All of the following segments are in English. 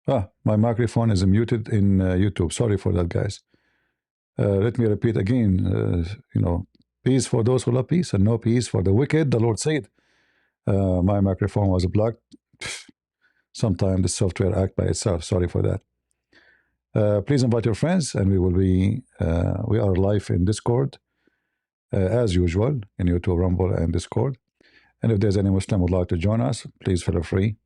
My microphone is muted in YouTube. Sorry for that, guys. Let me repeat again. Peace for those who love peace, and no peace for the wicked. The Lord said, my microphone was blocked. Sometimes the software act by itself. Sorry for that. Please invite your friends, and we are live in Discord as usual in YouTube, Rumble, and Discord. And if there's any Muslim who would like to join us, please feel free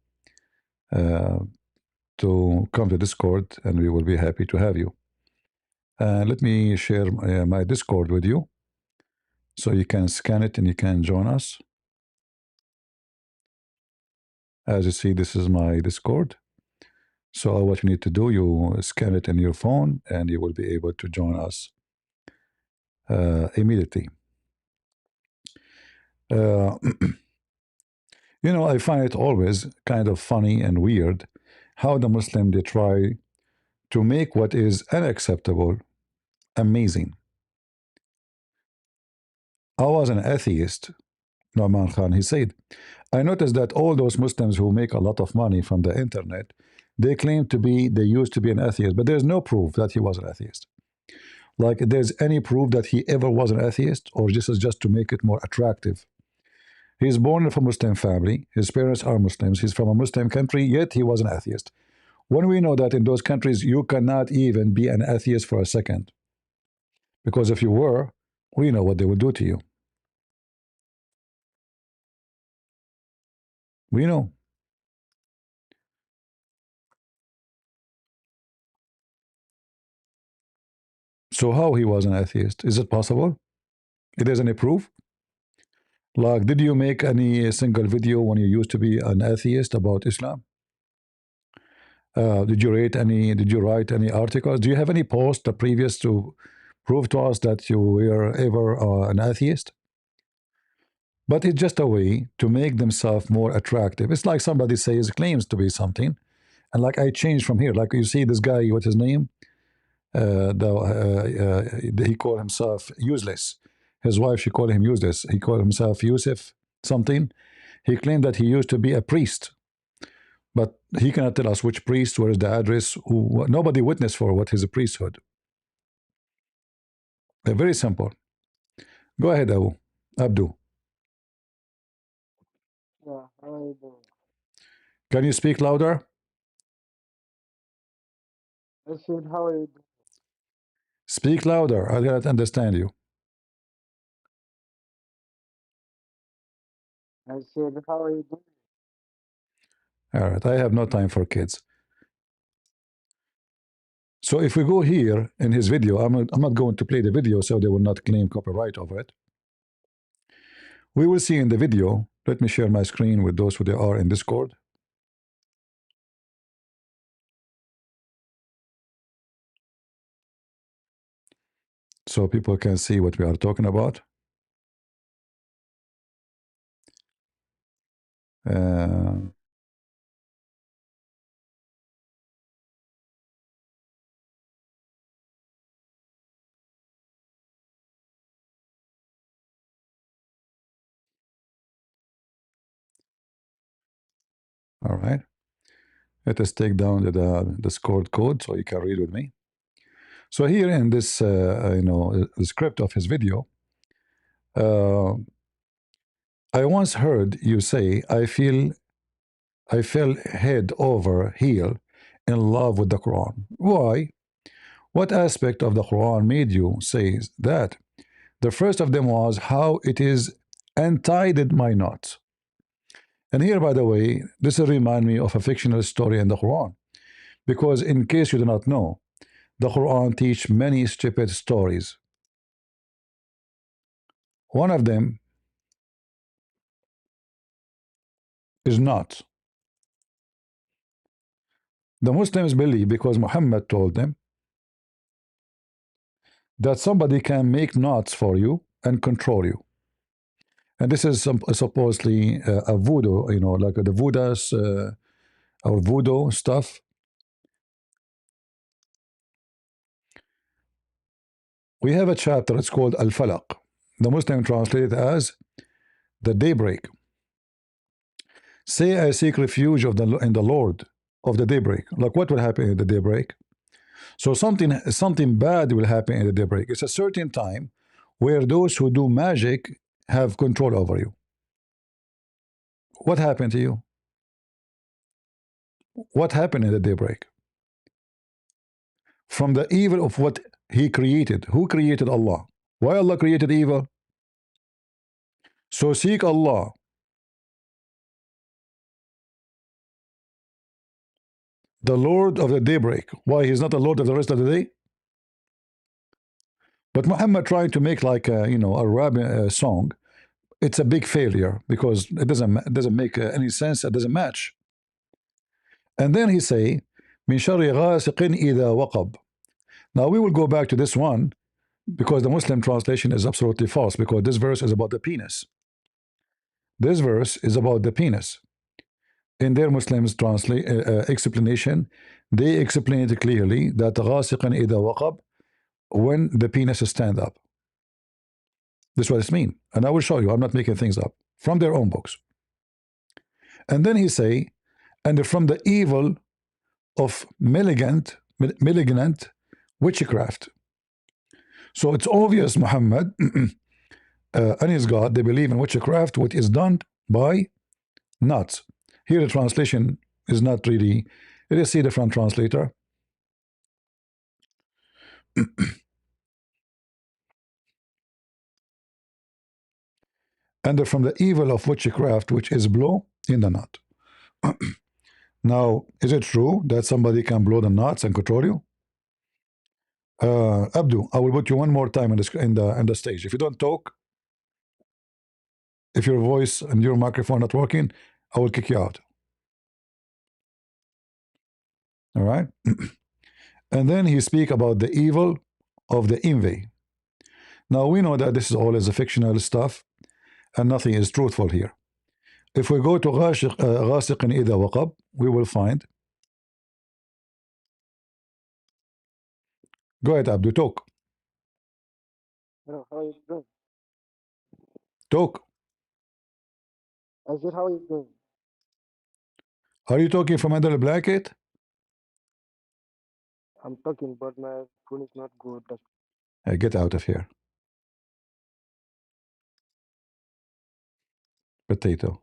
to come to Discord, and we will be happy to have you. Let me share my Discord with you, so you can scan it and you can join us. As you see, this is my Discord. So what you need to do, you scan it in your phone, and you will be able to join us immediately. I find it always kind of funny and weird how the Muslim, they try to make what is unacceptable amazing. I was an atheist, Nouman Khan, he said. I noticed that all those Muslims who make a lot of money from the internet, they used to be an atheist, but there's no proof that he was an atheist. Like, there's any proof that he ever was an atheist, or this is just to make it more attractive? He's born from a Muslim family, his parents are Muslims, he's from a Muslim country, yet he was an atheist. When we know that in those countries you cannot even be an atheist for a second, because if you were, we know what they would do to you. We know. So how he was an atheist? Is it possible? Is there any proof? Like, did you make any single video when you used to be an atheist about Islam? Did you write any articles? Do you have any post previous to prove to us that you were ever an atheist? But it's just a way to make themselves more attractive. It's like somebody claims to be something, and like I changed from here. Like, you see this guy, what's his name? He called himself useless. His wife, she called him useless. He called himself Yusuf something. He claimed that he used to be a priest, but he cannot tell us which priest, where is the address, nobody witnessed for what his priesthood. Very simple. Go ahead, Abdu. Yeah, how are you doing? Can you speak louder? I said, how are you doing? Speak louder. I cannot understand you. I said, how are you doing? All right, I have no time for kids. So if we go here in his video, I'm not going to play the video so they will not claim copyright over it. We will see in the video. Let me share my screen with those who they are in Discord. So people can see what we are talking about. All right. Let us take down the Discord code so you can read with me. So here in this, the script of his video, I once heard you say, I fell head over heel in love with the Quran. Why? What aspect of the Quran made you say that? The first of them was how it is untied my knots. And here, by the way, this will remind me of a fictional story in the Quran. Because in case you do not know, the Quran teaches many stupid stories. One of them is not. The Muslims believe, because Muhammad told them, that somebody can make knots for you and control you. And this is supposedly a voodoo, like the Buddha's or voodoo stuff. We have a chapter, it's called Al-Falaq. The Muslim translate it as the daybreak. Say, I seek refuge in the Lord of the daybreak. Like what will happen in the daybreak? So something bad will happen in the daybreak. It's a certain time where those who do magic have control over you. What happened to you? What happened in the daybreak? From the evil of what he created. Who created Allah? Why Allah created evil? So seek Allah. The Lord of the daybreak. Why he's not the Lord of the rest of the day? But Muhammad tried to make like a, a rap song. It's a big failure because it doesn't make any sense. It doesn't match. And then he say, "Min sharri ghasiqin idha waqab." Now we will go back to this one because the Muslim translation is absolutely false because this verse is about the penis. This verse is about the penis. In their Muslims translate explanation, they explain it clearly that ghasiqan idha waqab, when the penis stand up. This is what it means, and I will show you. I'm not making things up from their own books. And then he say, and from the evil of malignant witchcraft. So it's obvious Muhammad and his God, they believe in witchcraft, what is done by nuts. Here the translation is not really, let us see the front translator. And from the evil of witchcraft, which is blow in the knot. Now, is it true that somebody can blow the knots and control you? Abdu, I will put you one more time in the stage. If you don't talk, if your voice and your microphone not working, I will kick you out. All right. And then he speak about the evil of the envy. Now we know that this is all is a fictional stuff, and nothing is truthful here. If we go to غاسق إذا وقب, we will find. Go ahead, Abdu, talk. Hello, how are you doing? Talk. I said, how are you doing? Are you talking from under the blanket? I'm talking, but my phone is not good. Get out of here. Potato.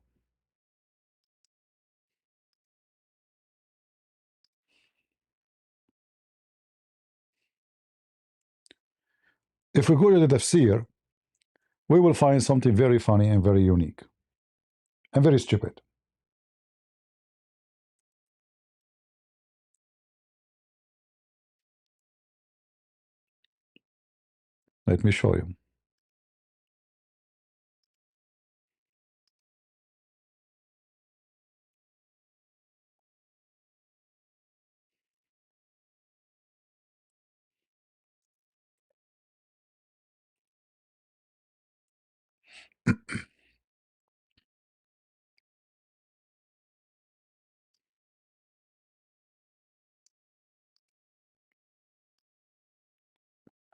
If we go to the tafsir, we will find something very funny and very unique and very stupid. Let me show you.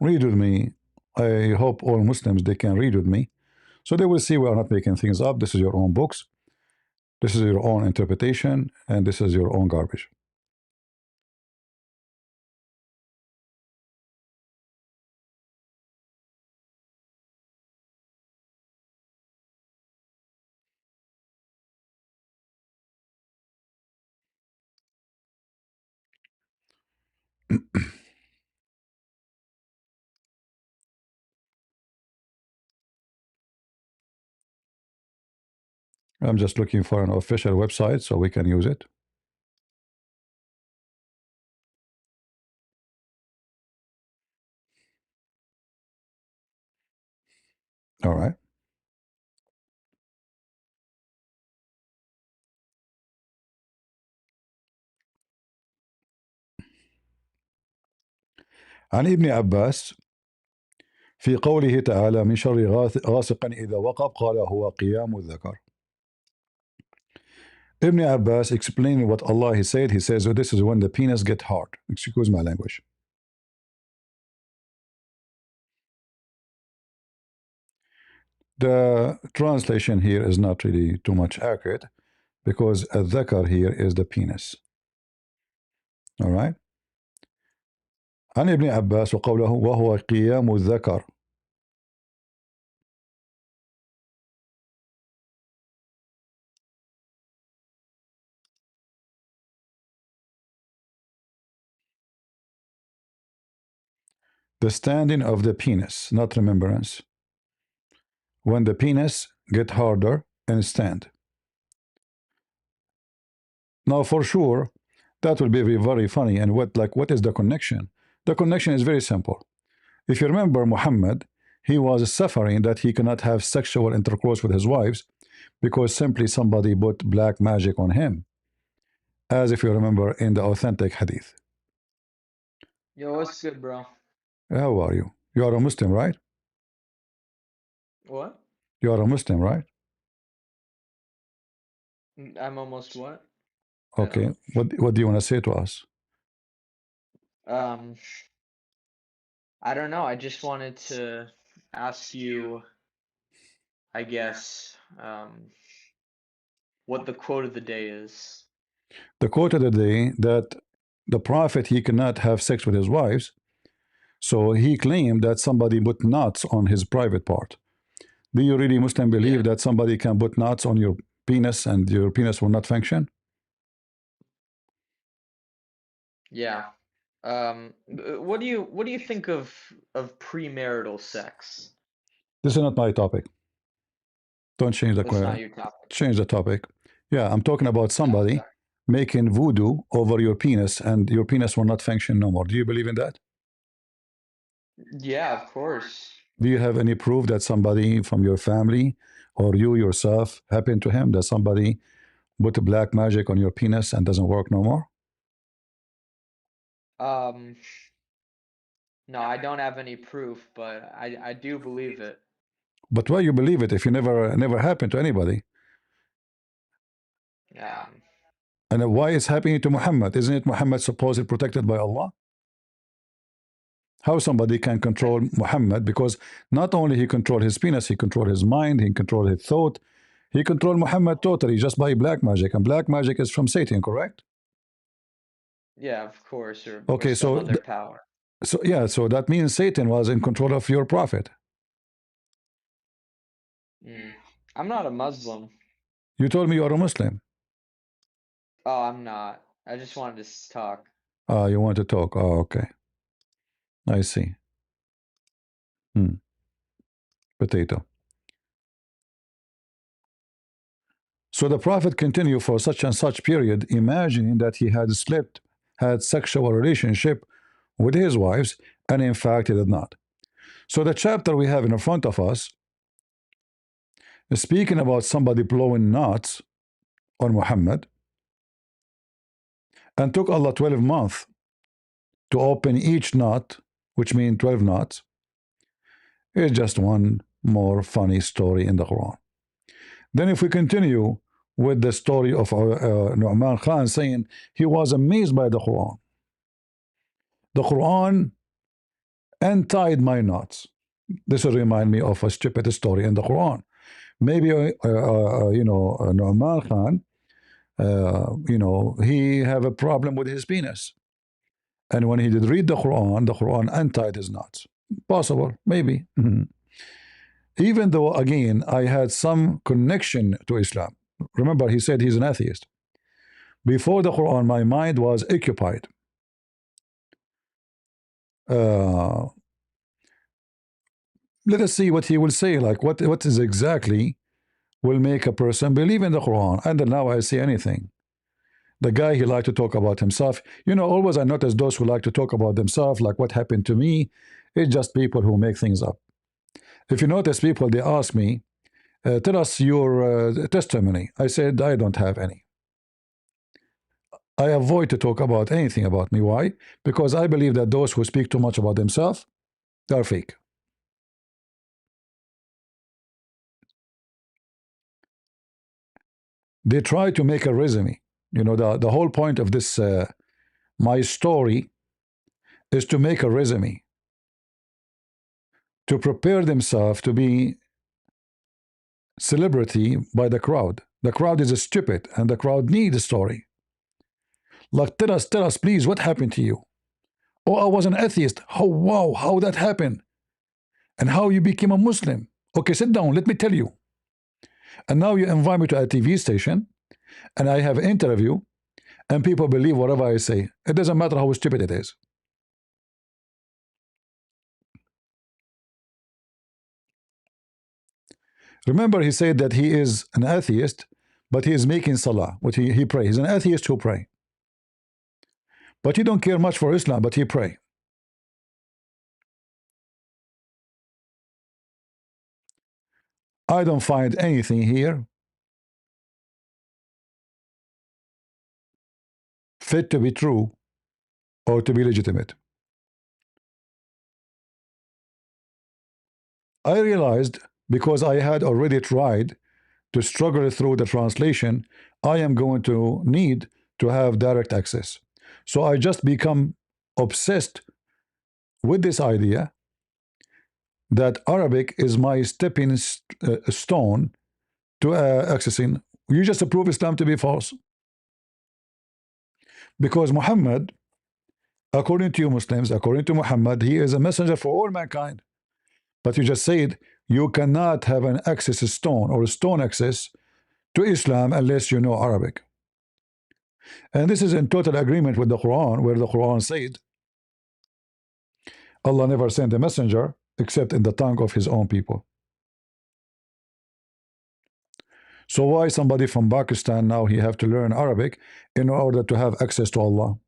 Read with me. I hope all Muslims, they can read with me. So they will see we are not making things up. This is your own books. This is your own interpretation. And this is your own garbage. I'm just looking for an official website so we can use it. All right. عن ابن عباس في قوله تعالى من شر غاسق إذا وقب قال هو قيام الذكر. Ibn Abbas explaining what Allah he says, oh, this is when the penis get hard. Excuse my language. The translation here is not really too much accurate because a dhakar here is the penis. All right. عن ابن عباس وقوله وهو قيام الذكر. The standing of the penis, not remembrance. When the penis get harder and stand. Now, for sure, that will be very funny. And what is the connection? The connection is very simple. If you remember Muhammad, he was suffering that he cannot have sexual intercourse with his wives because simply somebody put black magic on him, as if you remember in the authentic hadith. Yo, what's good, bro? How are you? You are a Muslim, right? What? You are a Muslim, right? I'm almost what? Okay. What do you want to say to us? Um, I don't know. I just wanted to ask you, I guess, what the quote of the day is. The quote of the day that the prophet he cannot have sex with his wives, so he claimed that somebody put knots on his private part. Do you really Muslim believe Yeah. that somebody can put knots on your penis and your penis will not function? Yeah. What do you think of premarital sex? This is not my topic. Don't change the That's not your topic. change the topic. Yeah, I'm talking about somebody making voodoo over your penis and your penis will not function no more. Do you believe in that? Yeah, of course. Do you have any proof that somebody from your family or you yourself happened to him that somebody put black magic on your penis and doesn't work no more? Um, no, I don't have any proof, but I do believe it. But why you believe it if you never happened to anybody? And why it's happening to Muhammad? Isn't it Muhammad supposedly protected by Allah? How somebody can control Muhammad? Because not only he controlled his penis, he controlled his mind, he controlled his thought, he controlled Muhammad totally just by black magic. And black magic is from Satan, correct? Yeah, of course, or Okay, some so other power. so yeah, so that means Satan was in control of your prophet. I'm not a Muslim. You told me you are a Muslim. Oh, I'm not. I just wanted to talk. You want to talk? Oh, okay. I see. Potato. So the prophet continued for such and such period, imagining that he had slept, had sexual relationship with his wives, and in fact he did not. So the chapter we have in front of us is speaking about somebody blowing knots on Muhammad, and took Allah 12 months to open each knot, which means 12 knots. It's just one more funny story in the Quran. Then if we continue with the story of Nouman Khan saying he was amazed by the Quran. The Quran untied my knots. This will remind me of a stupid story in the Quran. Maybe, Nouman Khan, he have a problem with his penis. And when he did read the Quran untied his knots. Possible, maybe. Even though, again, I had some connection to Islam. Remember, he said he's an atheist. Before the Quran, my mind was occupied. Let us see what he will say. Like, what is exactly will make a person believe in the Quran? And then now I see anything. The guy, he liked to talk about himself. Always I notice those who like to talk about themselves, like what happened to me. It's just people who make things up. If you notice people, they ask me, tell us your testimony. I said, I don't have any. I avoid to talk about anything about me. Why? Because I believe that those who speak too much about themselves, they're fake. They try to make a resume. The whole point of this, my story, is to make a resume, to prepare themselves to be celebrity by the crowd. The crowd is stupid, and the crowd needs a story. Like, tell us, please, what happened to you? Oh, I was an atheist. Oh, wow, how that happened? And how you became a Muslim? Okay, sit down, let me tell you. And now you invite me to a TV station, and I have an interview, and people believe whatever I say. It doesn't matter how stupid it is. Remember, he said that he is an atheist, but he is making salah. What he pray. He's an atheist who pray. But he don't care much for Islam, but he pray. I don't find anything here fit to be true or to be legitimate. I realized, because I had already tried to struggle through the translation, I am going to need to have direct access. So I just become obsessed with this idea that Arabic is my stepping stone to accessing. You just prove Islam to be false. Because Muhammad, according to you Muslims, according to Muhammad, he is a messenger for all mankind. But you just said you cannot have an access stone or a stone access to Islam unless you know Arabic. And this is in total agreement with the Quran, where the Quran said Allah never sent a messenger except in the tongue of his own people. So why somebody from Pakistan now he have to learn Arabic in order to have access to Allah?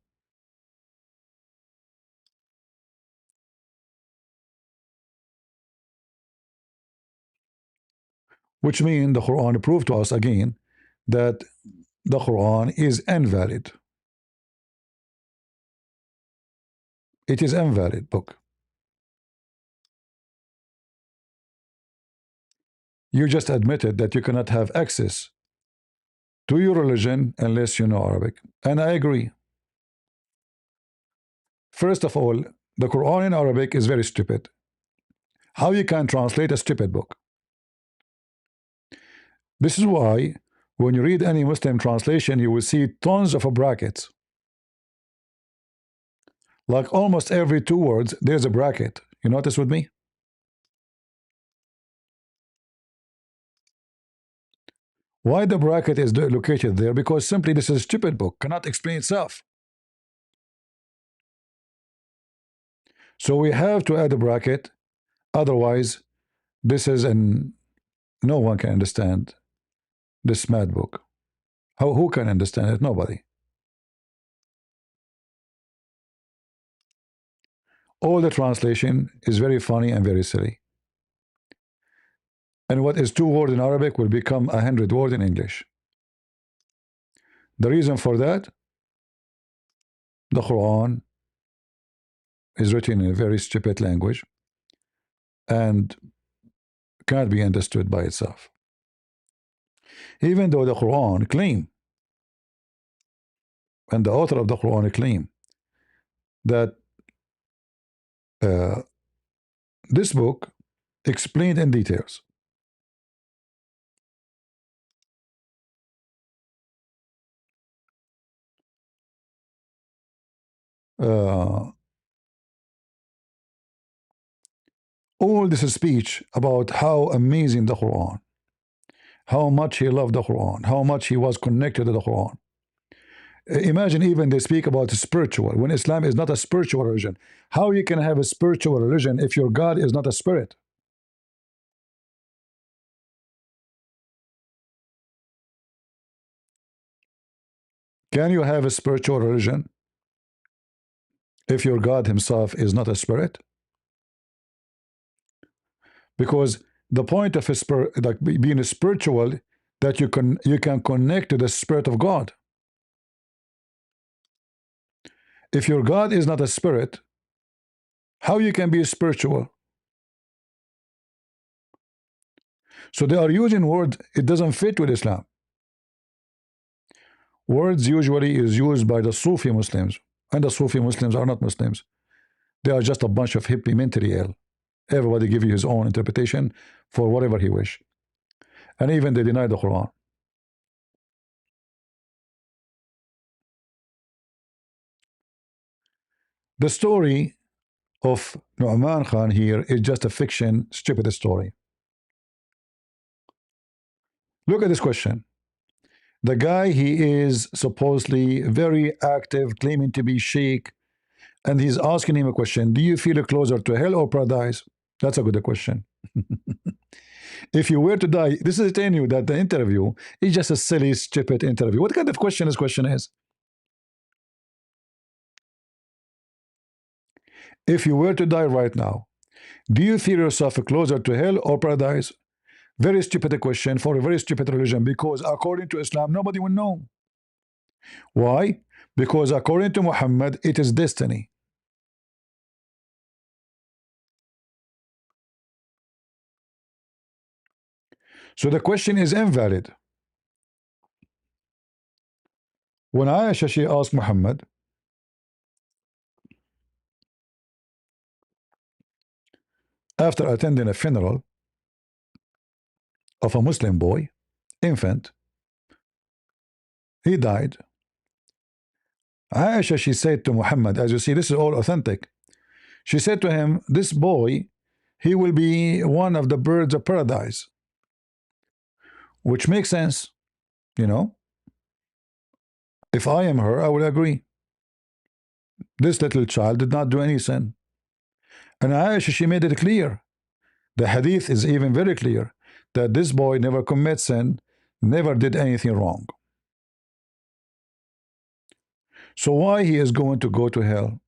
Which means the Quran proved to us again that the Quran is invalid. It is invalid book. You just admitted that you cannot have access to your religion unless you know Arabic. And I agree. First of all, the Quran in Arabic is very stupid. How you can translate a stupid book? This is why when you read any Muslim translation, you will see tons of brackets. Like almost every 2 words, there's a bracket. You notice with me? Why the bracket is located there? Because simply this is a stupid book, cannot explain itself. So we have to add a bracket, otherwise this is an no one can understand this mad book. Who can understand it? Nobody. All the translation is very funny and very silly. And what is 2 words in Arabic will become 100 words in English. The reason for that, the Quran is written in a very stupid language and can't be understood by itself. Even though the Quran claim, and the author of the Quran claim, that this book explained in details all this speech about how amazing the Quran, how much he loved the Quran, how much he was connected to the Quran. Imagine even they speak about spiritual, when Islam is not a spiritual religion. How you can have a spiritual religion if your God is not a spirit? Can you have a spiritual religion if your God himself is not a spirit? Because the point of a spirit, like being a spiritual, that you can connect to the Spirit of God. If your God is not a spirit, how you can be spiritual? So they are using words, it doesn't fit with Islam. Words usually is used by the Sufi Muslims, and the Sufi Muslims are not Muslims. They are just a bunch of hippie mentally ill. Everybody give you his own interpretation for whatever he wish. And even they deny the Quran. The story of Nouman Khan here is just a fiction, stupid story. Look at this question. The guy, he is supposedly very active, claiming to be sheikh, and he's asking him a question. Do you feel closer to hell or paradise? That's a good question. If you were to die, this is telling you that the interview is just a silly, stupid interview. What kind of question this question is? If you were to die right now, do you feel yourself closer to hell or paradise? Very stupid question for a very stupid religion, because according to Islam, nobody will know. Why? Because according to Muhammad, it is destiny. So the question is invalid. When Aisha, she asked Muhammad, after attending a funeral of a Muslim boy, infant, he died. Aisha, she said to Muhammad, as you see, this is all authentic. She said to him, this boy, he will be one of the birds of paradise, which makes sense, you know. If I am her, I would agree. This little child did not do any sin. And Aisha, she made it clear. The hadith is even very clear that this boy never commits sin, never did anything wrong. So why he is going to go to hell?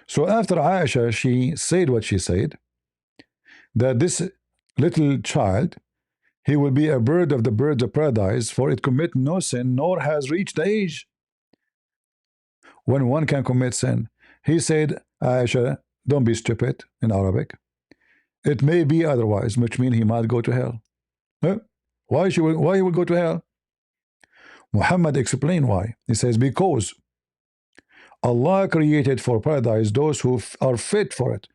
So after Aisha, she said what she said, that this little child, he will be a bird of the birds of paradise, for it commit no sin, nor has reached the age when one can commit sin. He said, Aisha, don't be stupid, in Arabic. It may be otherwise, which means he might go to hell. Huh? Why he will go to hell? Muhammad explained why. He says, because Allah created for paradise those who are fit for it,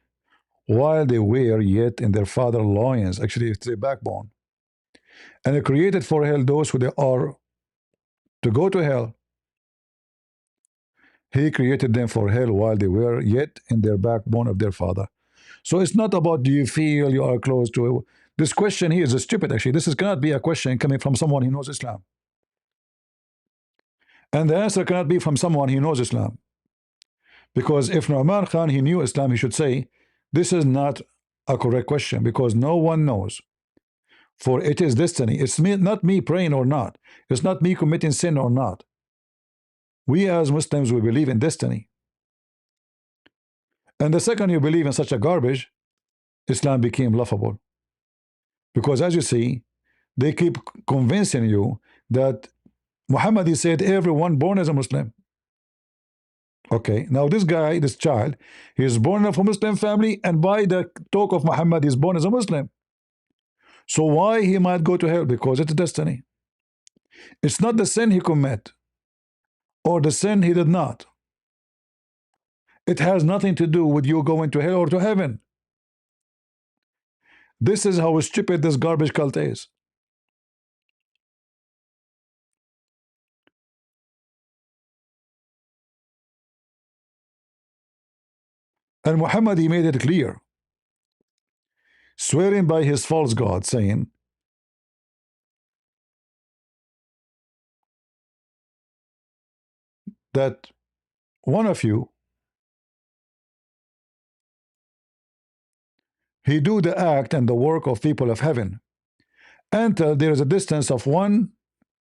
while they were yet in their father loins. Actually, it's their backbone. And He created for hell those who they are to go to hell. He created them for hell while they were yet in their backbone of their father. So it's not about do you feel you are close to. This question here is stupid, actually. This cannot be a question coming from someone who knows Islam. And the answer cannot be from someone who knows Islam. Because if Nouman Khan, he knew Islam, he should say, this is not a correct question, because no one knows. For it is destiny. It's not me praying or not. It's not me committing sin or not. We as Muslims, we believe in destiny. And the second you believe in such a garbage, Islam became laughable. Because as you see, they keep convincing you that Muhammad, he said, everyone born as a Muslim. Okay, now this guy, this child, he is born of a Muslim family, and by the talk of Muhammad, he is born as a Muslim. So why he might go to hell? Because it's destiny. It's not the sin he commit or the sin he did not. It has nothing to do with you going to hell or to heaven. This is how stupid this garbage cult is. And Muhammad, he made it clear, swearing by his false god, saying that one of you, he do the act and the work of people of heaven until there is a distance of 1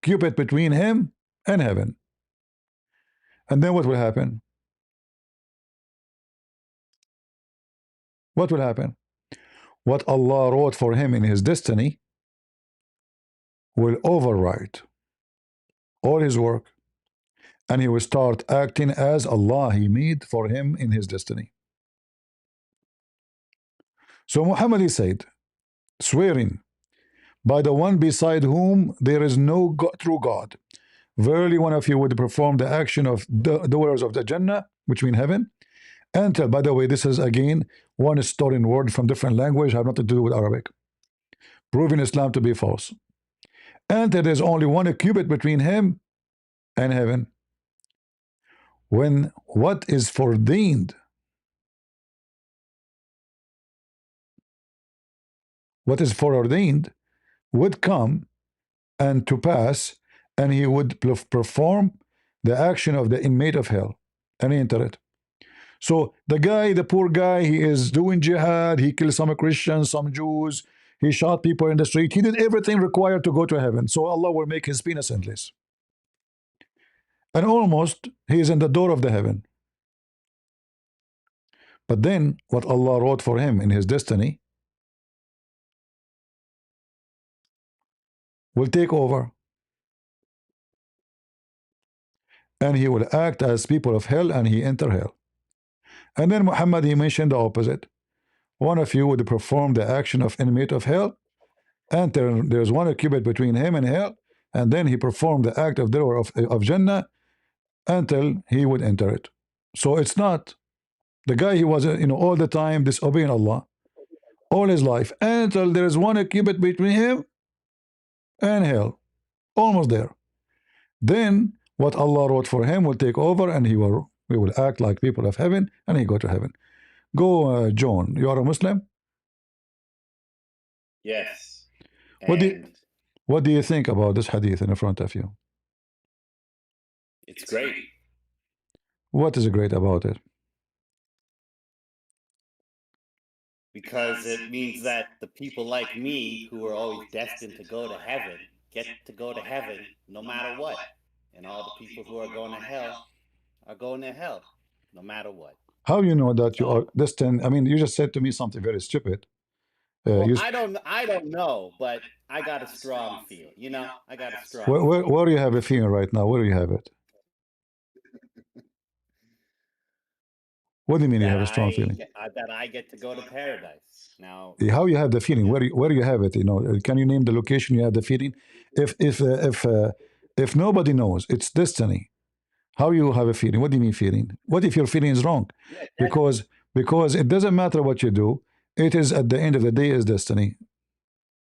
cubit between him and heaven. And then what will happen? What will happen? What Allah wrote for him in his destiny will overwrite all his work, and he will start acting as Allah he made for him in his destiny. So Muhammad, he said, swearing by the one beside whom there is no God, true God, verily one of you would perform the action of the doers of the Jannah, which mean heaven, until, by the way, this is again one stolen word from different language, have nothing to do with Arabic, proving Islam to be false. And there is only 1 cubit between him and heaven. when what is foreordained, what is foreordained would come and to pass, and he would perform the action of the inmate of hell and enter it. So the guy, the poor guy, he is doing jihad, he killed some Christians, some Jews, he shot people in the street, he did everything required to go to heaven. So Allah will make his penis endless. And almost he is in the door of the heaven. But then what Allah wrote for him in his destiny will take over, and he will act as people of hell, and he enter hell. And then Muhammad, he mentioned the opposite. One of you would perform the action of inmate of hell, and there's one cubit between him and hell, and then he performed the act of the door of Jannah until he would enter it. So it's not the guy, he was all the time disobeying Allah all his life until there is one cubit between him and hell, almost there. Then what Allah wrote for him will take over, and we will act like people of heaven, and he go to heaven. Go, John. You are a Muslim. Yes. And what do you think about this hadith in front of you? It's great. What is great about it? Because it means that the people like me who are always destined to go to heaven get to go to heaven no matter what. And all the people who are going to hell are going to hell no matter what. How you know that you are destined? I mean, you just said to me something very stupid. Well, I don't know, but I got a strong feel. I got a strong where do you have a feeling right now? Where do you have it? What do you mean you have a strong feeling? That I get to go to paradise. Now, how you have the feeling? Where you have it? Can you name the location you have the feeling? If nobody knows, it's destiny. How you have a feeling? What do you mean feeling? What if your feeling is wrong? Because it doesn't matter what you do. It is at the end of the day is destiny.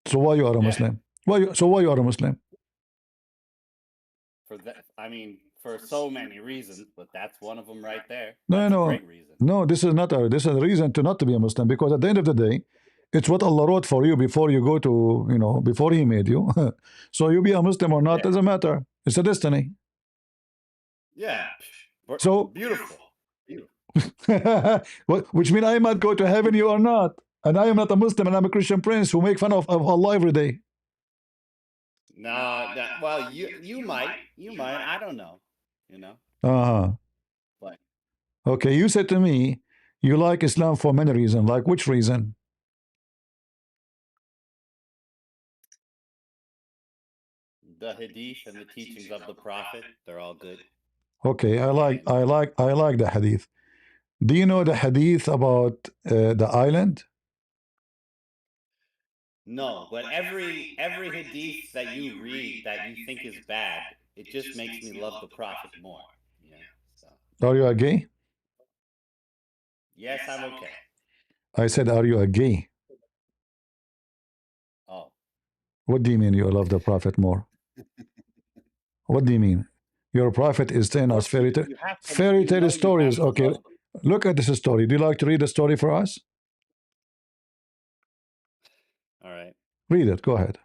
So why you are a Muslim? Why you are a Muslim? For that, I mean, for so many reasons, but that's one of them right there. No, great reason. No, this is not this is a reason to not to be a Muslim, because at the end of the day, it's what Allah wrote for you before you go to, before He made you. So you be a Muslim or not doesn't matter. It's a destiny. Yeah. So beautiful. Which means I might go to heaven, you are not, and I am not a Muslim, and I'm a Christian prince who make fun of Allah every day. No, well, you might, I don't know, But okay, you said to me you like Islam for many reasons. Like which reason? The hadith and the teachings of the Prophet, they're all good. Okay, I like the hadith. Do you know the hadith about the island? No, but every hadith that you read that you think is bad, it just makes me love the Prophet more. So. Are you a gay? Yes, I'm okay. I said, are you a gay? Oh. What do you mean you love the Prophet more? What do you mean? Your Prophet is telling us fairy tale stories. Okay, look at this story. Do you like to read the story for us? All right. Read it. Go ahead.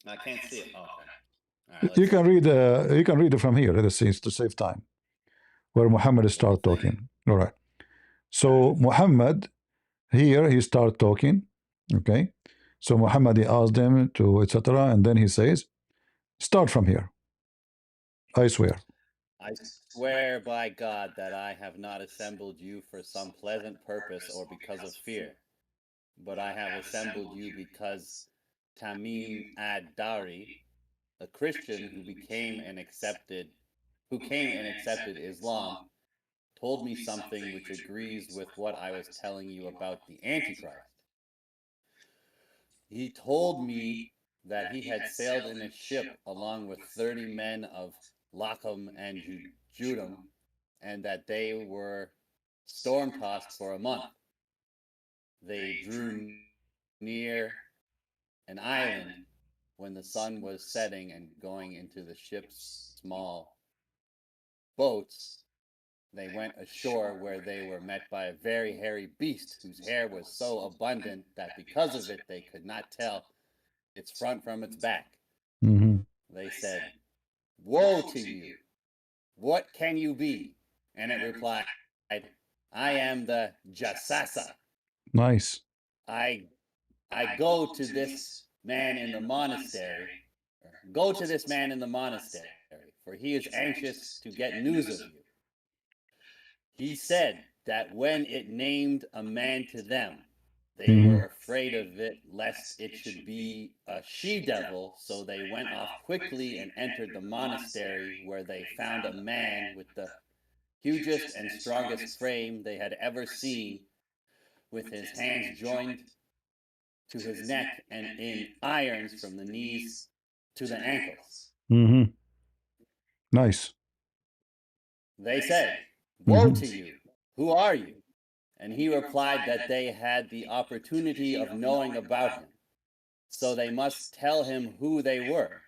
I can't see it. Oh, okay. Right, you can read. You can read it from here. Let's see, to save time. Where Muhammad start talking. All right. So Muhammad here he start talking. Okay. So Muhammad he asked them to etc. And then he says, "Start from here. I swear." I swear by God that I have not assembled you for some pleasant purpose or because of fear, but I have assembled you because Tamim ad-Dari, a Christian who came and accepted Islam, told me something which agrees with what I was telling you about the Antichrist. He told me that he had sailed in a ship along with 30 men of Lacham and Judam, and that they were storm-tossed for a month. They drew near an island when the sun was setting and going into the ship's small boats, they went ashore where they were met by a very hairy beast whose hair was so abundant that because of it they could not tell its front from its back. Mm-hmm. They said, "Woe to you! What can you be?" And it replied, "I am the Jasasa. Nice. I go to this man in the monastery. Go to this man in the monastery, for he is anxious to get news of you. He said that when it named a man to them, they were afraid of it, lest it should be a she-devil, so they went off quickly and entered the monastery, where they found a man with the hugest and strongest frame they had ever seen, with his hands joined to his neck and in irons from the knees to the ankles. Mm-hmm. Nice. They said, "Woe to you! Who are you?" And he replied that they had the opportunity of knowing about him, so they must tell him who they were.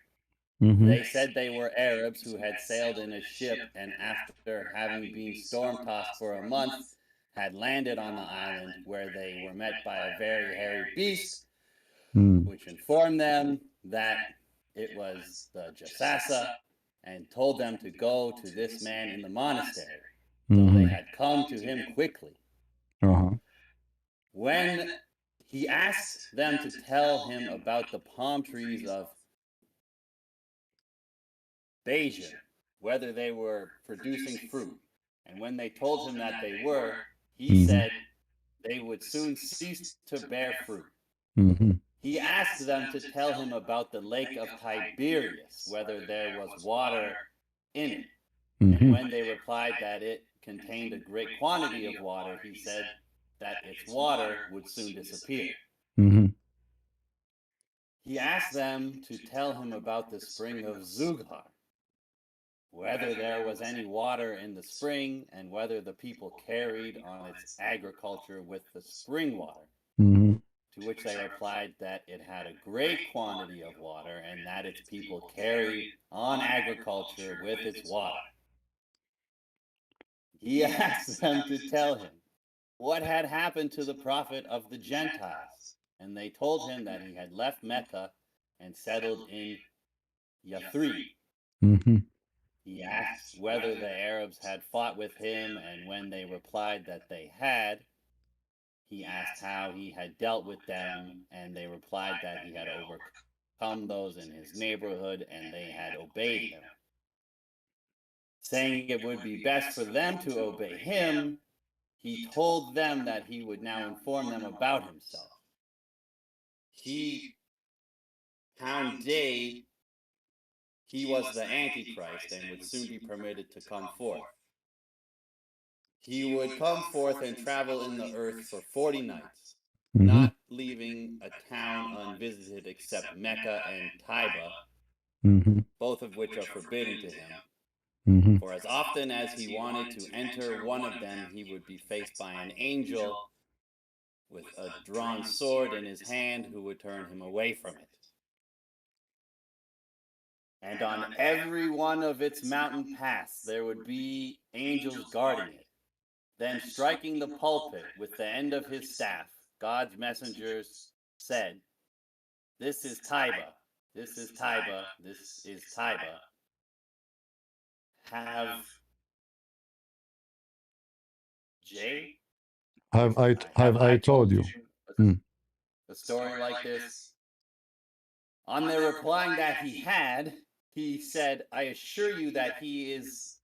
Mm-hmm. They said they were Arabs who had sailed in a ship, and after having been storm-tossed for a month, had landed on the island, where they were met by a very hairy beast, which informed them that it was the Jasasa, and told them to go to this man in the monastery. So they had come to him quickly. Uh-huh. When he asked them to tell him about the palm trees of Beja, whether they were producing fruit, and when they told him that they were, he said they would soon cease to bear fruit. Mm-hmm. He asked them to tell him about the lake of Tiberias, whether there was water in it. And when they replied that it contained a great quantity of water, he said that its water would soon disappear. Mm-hmm. He asked them to tell him about the spring of Zughar, whether there was any water in the spring, and whether the people carried on its agriculture with the spring water. Mm-hmm. To which they replied that it had a great quantity of water, and that its people carried on agriculture with its water. He asked them to tell him what had happened to the prophet of the Gentiles, and they told him that he had left Mecca and settled in Yathrib. Mm-hmm. He asked whether the Arabs had fought with him, and when they replied that they had, he asked how he had dealt with them, and they replied that he had overcome those in his neighborhood, and they had obeyed him. Saying it would be best for them to obey him, he told them that he would now inform them about himself. He was the Antichrist and would soon be permitted to come forth. He would come forth and travel in the earth for 40 nights, not leaving a town unvisited except Mecca and Taiba, both of which are forbidden to him. For as often as he wanted to enter one of them, he would be faced by an angel with a drawn sword in his hand, who would turn him away from it. And on every one of its mountain paths there would be angels guarding it. Then, striking the pulpit with the end of his staff, God's messengers said, "This is Taiba, this is Taiba, this is Taiba. Have I told you? a story like this?" On their replying that he had, he said, "I assure you that he is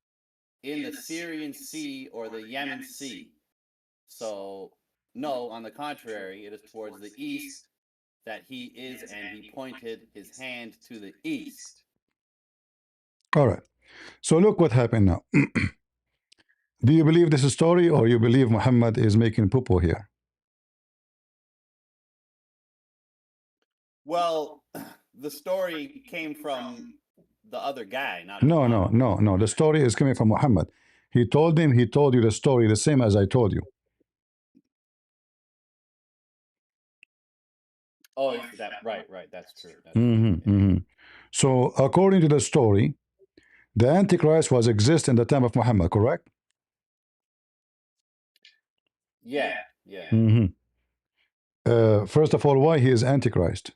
in the Syrian Sea or the Yemen Sea. So, no, on the contrary, it is towards the east that he is," and he pointed his hand to the east. All right. So look what happened now. Do you believe this story, or you believe Muhammad is making poo-poo here? Well, the story came from the other guy, not No, Muhammad. no. The story is coming from Muhammad. He told you the story the same as I told you. Oh, is that right? That's true. That's true. So according to the story, The Antichrist was exist in the time of Muhammad, correct? Yeah, yeah. First of all, why he is Antichrist?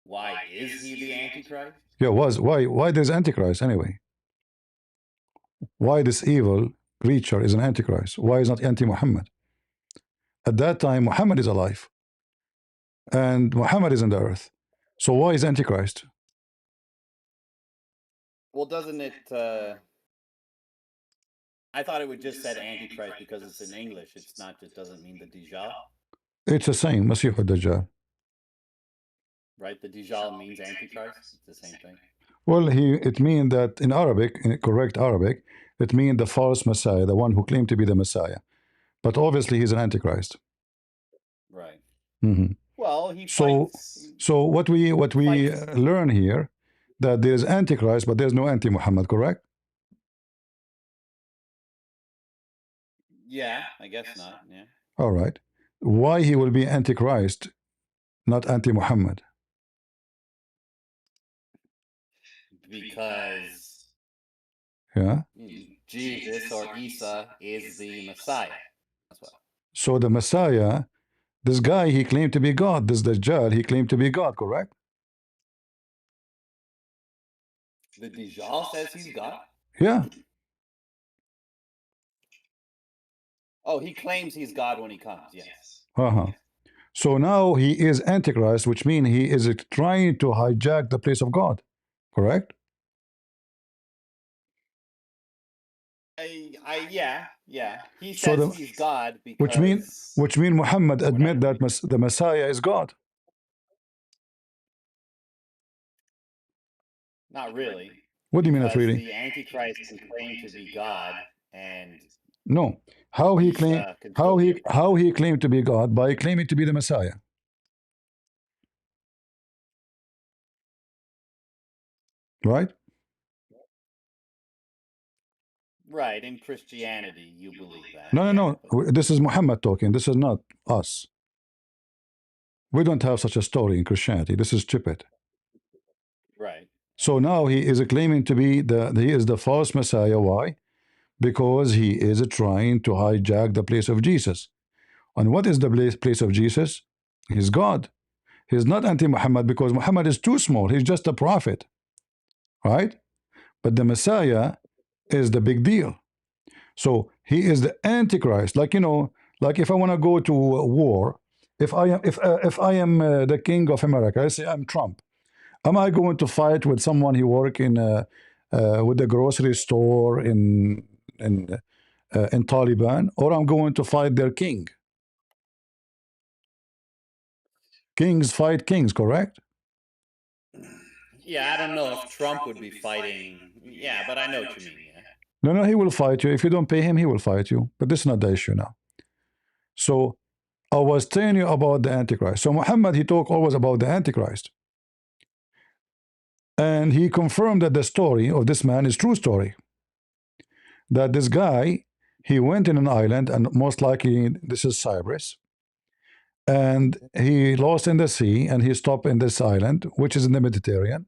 Why is he the Antichrist? Yeah, why there's Antichrist anyway? Why this evil creature is an Antichrist? Why is not anti-Muhammad? At that time, Muhammad is alive, and Muhammad is on the earth. So why is Antichrist? Well, doesn't it? I thought it would just said Antichrist because it's in English. It's not just doesn't mean the Dajjal, It's the same, Masih ad-Dajjal. right? The Dajjal means Antichrist. It's the same thing. Well, it means that in Arabic, in correct Arabic, it means the false Messiah, the one who claimed to be the Messiah. But obviously, he's an Antichrist. Right. Mhm. Well, he So, fights. so what we fights. learn here, that there's Antichrist, but there's no anti-Muhammad, correct? Yeah, I guess not. Yeah. All right. Why he will be Antichrist, not anti-Muhammad? Because Yeah. Jesus or Isa is the Messiah. That's what. So the Messiah, this guy, he claimed to be God. This Dajjal, he claimed to be God, correct? The Dajjal says he's God. Yeah. Oh, he claims he's God when he comes. Yes. So now he is Antichrist, which means he is trying to hijack the place of God, correct? Yeah. He So says he's God because. which mean Muhammad admit that the Messiah is God. Not really. What do you mean not really? The Antichrist can claim to be God, and no. How he claimed to be God? By claiming to be the Messiah. Right? Right, in Christianity, you believe that. No. This is Muhammad talking. This is not us. We don't have such a story in Christianity. This is stupid. Right. So now he is claiming to be the false Messiah. Why? Because he is trying to hijack the place of Jesus. And what is the place of Jesus? He's God. He's not anti-Muhammad because Muhammad is too small. He's just a prophet. Right? But the Messiah is the big deal. So he is the Antichrist. Like, like if I want to go to war, if I am the king of America, I say I'm Trump. Am I going to fight with someone who work in with the grocery store in Taliban, or I'm going to fight their king? Kings fight kings, correct? Yeah, I don't know if Trump would be fighting. Yeah, but I know what you mean. Yeah. No, he will fight you. If you don't pay him, he will fight you. But this is not the issue now. So I was telling you about the Antichrist. So Muhammad, he talked always about the Antichrist. And he confirmed that the story of this man is true story. That this guy, he went in an island, and most likely this is Cyprus, and he lost in the sea, and he stopped in this island, which is in the Mediterranean.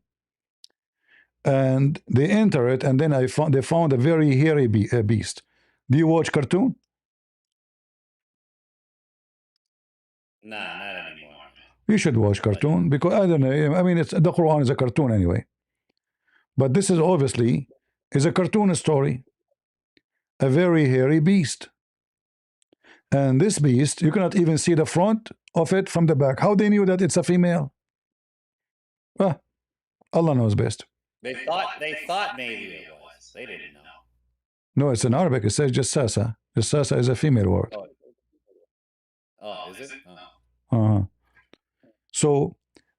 And they enter it, and then they found a very hairy beast. Do you watch cartoon? Nah, not anymore. You should watch cartoon because I don't know. I mean, the Quran is a cartoon anyway. But this is obviously a cartoon story. A very hairy beast. And this beast, you cannot even see the front of it from the back. How they knew that it's a female? Well, Allah knows best. They thought maybe it was. They didn't know. No, it's in Arabic. It says Jassasa. Jassasa is a female word. Oh, is it? Oh. So,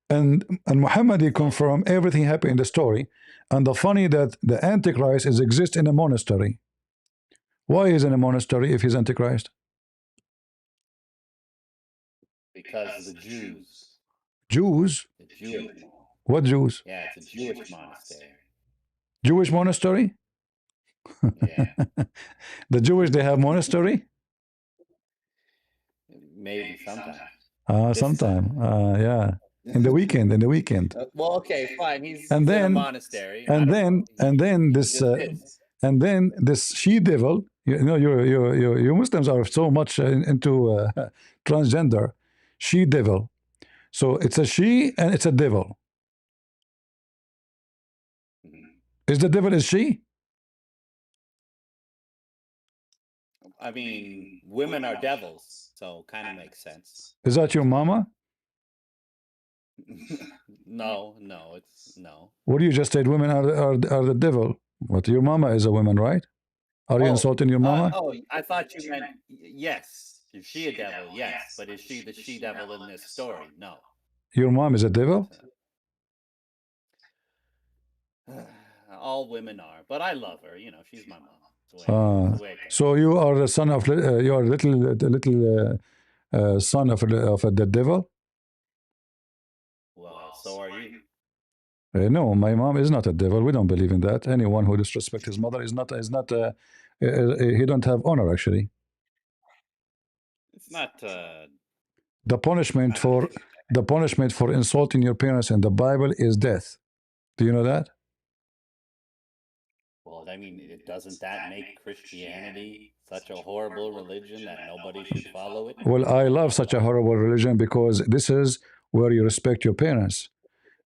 and Muhammad, he confirmed everything happened in the story. And the funny that the Antichrist exists in a monastery. Why is in a monastery if he's Antichrist? Because the Jews. Jews? The Jewish. What Jews? Yeah, it's a Jewish monastery. Jewish monastery? Yeah. The Jewish, they have monastery? Maybe sometimes. Sometime. Yeah. In the weekend. In the weekend. Well, okay, fine. He's And in a then, monastery. I and don't then, know. and then He this, just is. and then this she devil. You know, you Muslims are so much into transgender. She devil. So it's a she and it's a devil. Mhm. Is the devil is she? I mean, women are devils, so kind of makes sense. Is that your mama? No, no, it's no. What you just said? Women are the devil. But your mama is a woman, right? Are you insulting your mama? I thought you meant yes. Is she a devil? Yes, but is she the she devil in this story? No. Your mom is a devil? All women are, but I love her. You know, she's my mom. It's the way it goes. So you are the son of you are little son of the devil? Well, so are you. No, my mom is not a devil. We don't believe in that. Anyone who disrespects his mother is not he don't have honor actually. It's not. The punishment for insulting your parents in the Bible is death. Do you know that? Well, I mean, doesn't that make Christianity such a horrible religion that nobody should follow it? Well, I love such a horrible religion because this is where you respect your parents.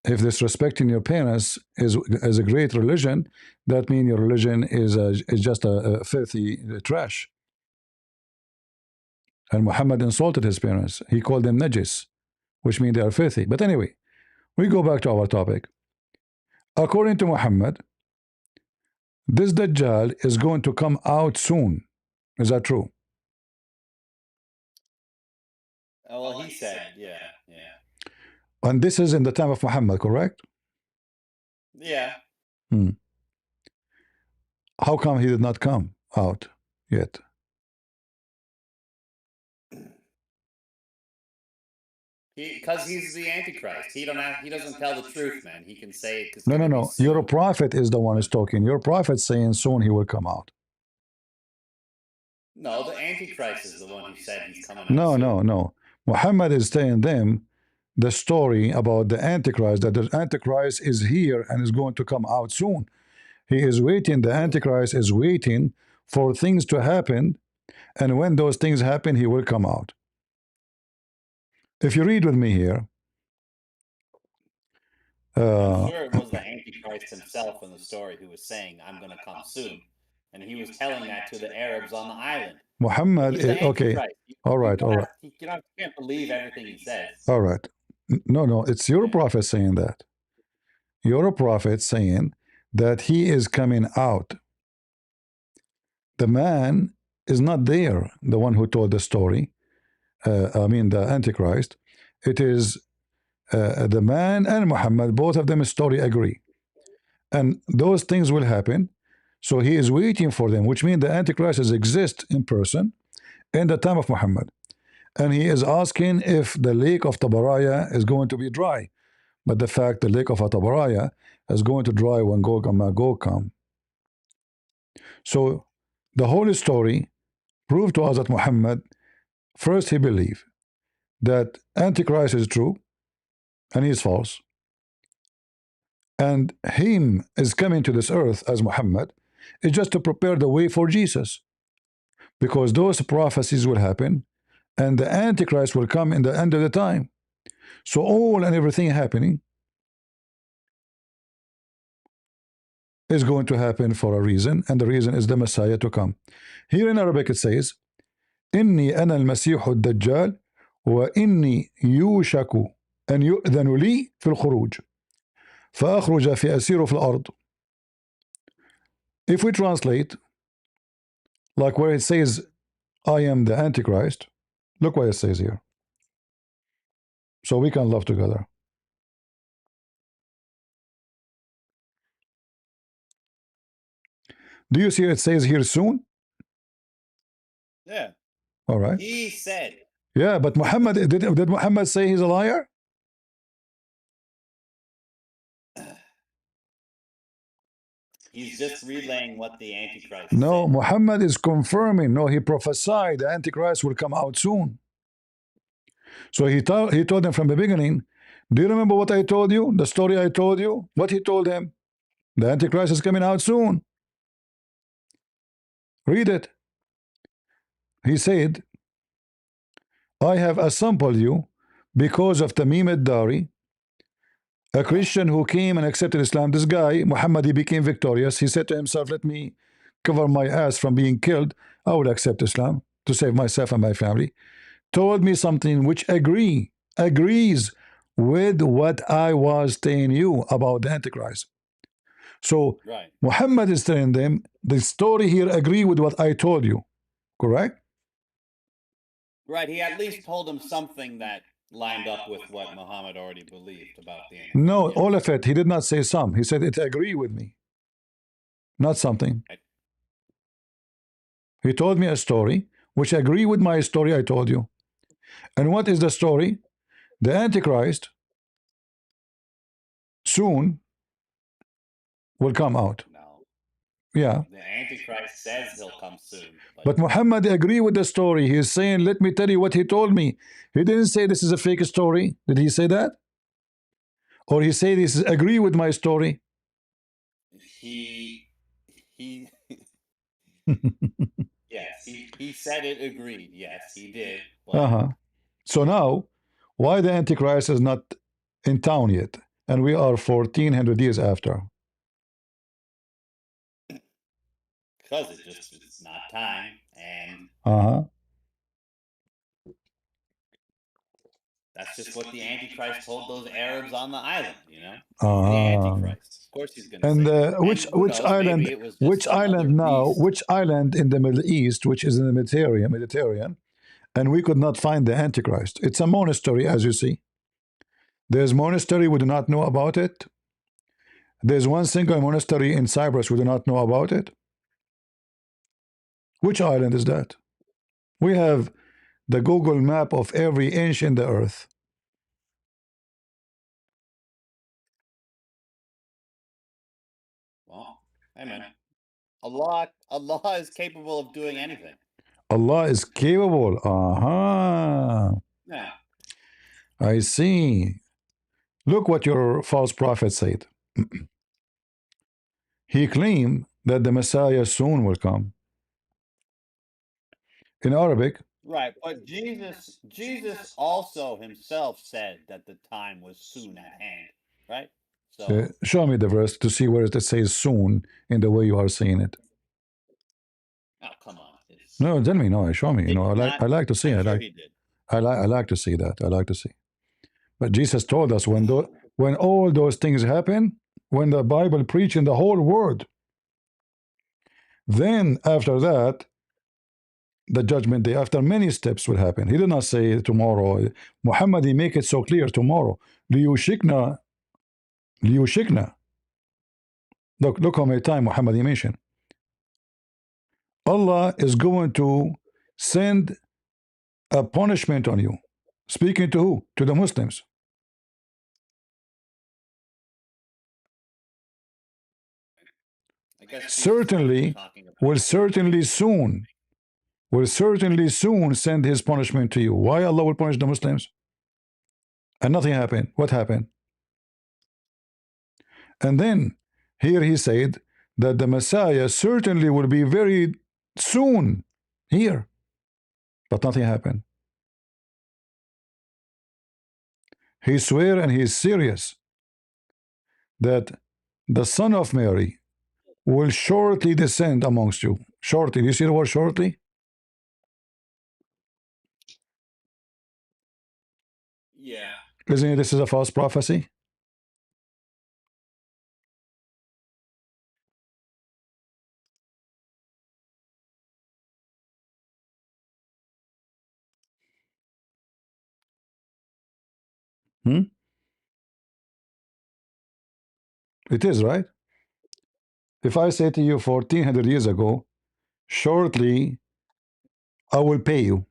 If disrespecting your parents is a great religion, that means your religion is just a filthy trash. And Muhammad insulted his parents. He called them najis, which means they are filthy. But anyway, we go back to our topic. According to Muhammad, this Dajjal is going to come out soon. Is that true? Oh, well, he said, yeah. And this is in the time of Muhammad, correct? Yeah. How come he did not come out yet? Because he's the Antichrist. He doesn't tell the truth, man. He can say it. No. Your prophet is the one who's talking. Your prophet saying soon he will come out. No, the Antichrist is the one who said he's coming out. No. Muhammad is telling them the story about the Antichrist, that the Antichrist is here and is going to come out soon. He is waiting, the Antichrist is waiting for things to happen, and when those things happen, he will come out. If you read with me here, I'm sure it was the Antichrist himself in the story who was saying, I'm going to come soon. And he was telling that to the Arabs on the island. Muhammad, okay, all right. You can't believe everything he says. All right. No, it's your prophet saying that. Your prophet saying that he is coming out. The man is not there, the one who told the story. The Antichrist. It is the man and Muhammad, both of them story agree. And those things will happen. So he is waiting for them, which means the Antichrist exists in person in the time of Muhammad. And he is asking if the lake of Tabaraya is going to be dry. But the fact the lake of Tabaraya is going to dry when Gog and Magog come. So the whole story proved to us that Muhammad, first he believed that Antichrist is true and he is false. And him is coming to this earth as Muhammad is just to prepare the way for Jesus. Because those prophecies will happen and the Antichrist will come in the end of the time. So all and everything happening is going to happen for a reason, and the reason is the Messiah to come. Here in Arabic it says, إني أنا المسيح الدجال وإني يوشك أن يؤذن لي في الخروج فأخرج في أسير في الأرض. If we translate, like where it says, I am the Antichrist, look what it says here. So we can love together. Do you see it says here soon? Yeah. All right. He said. Yeah, but Muhammad, did Muhammad say he's a liar? He's just relaying what the Antichrist No, said. Muhammad is confirming. No, he prophesied the Antichrist will come out soon. So he told them from the beginning, do you remember what I told you? The story I told you? What he told them? The Antichrist is coming out soon. Read it. He said, I have assembled you because of Tamim ad-Dari, a Christian who came and accepted Islam. This guy, Muhammad, he became victorious. He said to himself, let me cover my ass from being killed. I will accept Islam to save myself and my family. Told me something which agrees with what I was telling you about the Antichrist. So Right. Muhammad is telling them the story here agree with what I told you, correct? Right. He at least told him something that lined up with what Muhammad already believed about the Antichrist. No, Yes. all of it. He did not say some. He said it agree with me, not something. Right. He told me a story which agree with my story I told you. And what is the story? The Antichrist soon will come out. No. Yeah. The Antichrist says he'll come soon. But Muhammad agree with the story. He's saying, let me tell you what he told me. He didn't say this is a fake story. Did he say that? Or he say this is agree with my story? he yes, he said it agreed. Yes, he did. But So now, why the Antichrist is not in town yet? And we are 1400 years after. because it just is not time, and that's just what the Antichrist told those Arabs on the island. You know, he's the Antichrist. Of course, he's going to And say that. which And who knows, island? maybe it was just Which some island other now? beast. Which island in the Middle East, which is in the Mediterranean, and we could not find the Antichrist? It's a monastery, as you see. There's monastery, we do not know about it. There's one single monastery in Cyprus, we do not know about it. Which island is that? We have the Google map of every inch in the earth. Well, amen. Allah is capable of doing anything. Allah is capable. Yeah. I see. Look what your false prophet said. He claimed that the Messiah soon will come. In Arabic, Right, but Jesus also himself said that the time was soon at hand, right? So show me the verse to see where it says soon in the way you are saying it. oh, come on. No, tell me. No, show me. You know, I like to see. I'm I sure like. he did. I like to see that. I like to see. But Jesus told us when all those things happen, when the Bible preach in the whole world, then after that, the judgment day, after many steps will happen. He did not say tomorrow. Muhammad, he make it so clear tomorrow. Liyushikna. Look how many times Muhammad he mentioned. Allah is going to send a punishment on you. Speaking to who? To the Muslims. I guess Certainly will certainly soon send his punishment to you. Why Allah will punish the Muslims? And nothing happened. What happened? And then here he said that the Messiah certainly will be very soon here. But nothing happened. He swear and he is serious that the son of Mary will shortly descend amongst you. Shortly. Do you see the word shortly? Yeah. Isn't it this is a false prophecy? It is, right? If I say to you 1400 years ago, shortly I will pay you.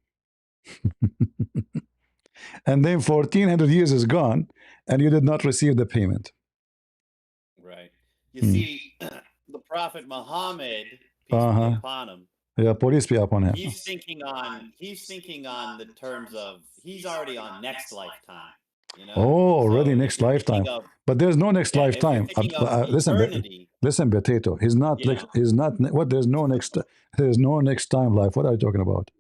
And then 1400 years is gone and you did not receive the payment. Right. You see, the Prophet Muhammad, peace be upon him, Yeah, police be upon him. He's thinking on the terms of he's already on next lifetime. You know. Oh, already So if next you're lifetime. thinking of But there's no next yeah, if you're lifetime. thinking of eternity, Listen, potato. He's not. you know. He's not. What? There's no next. There's no next time life. What are you talking about?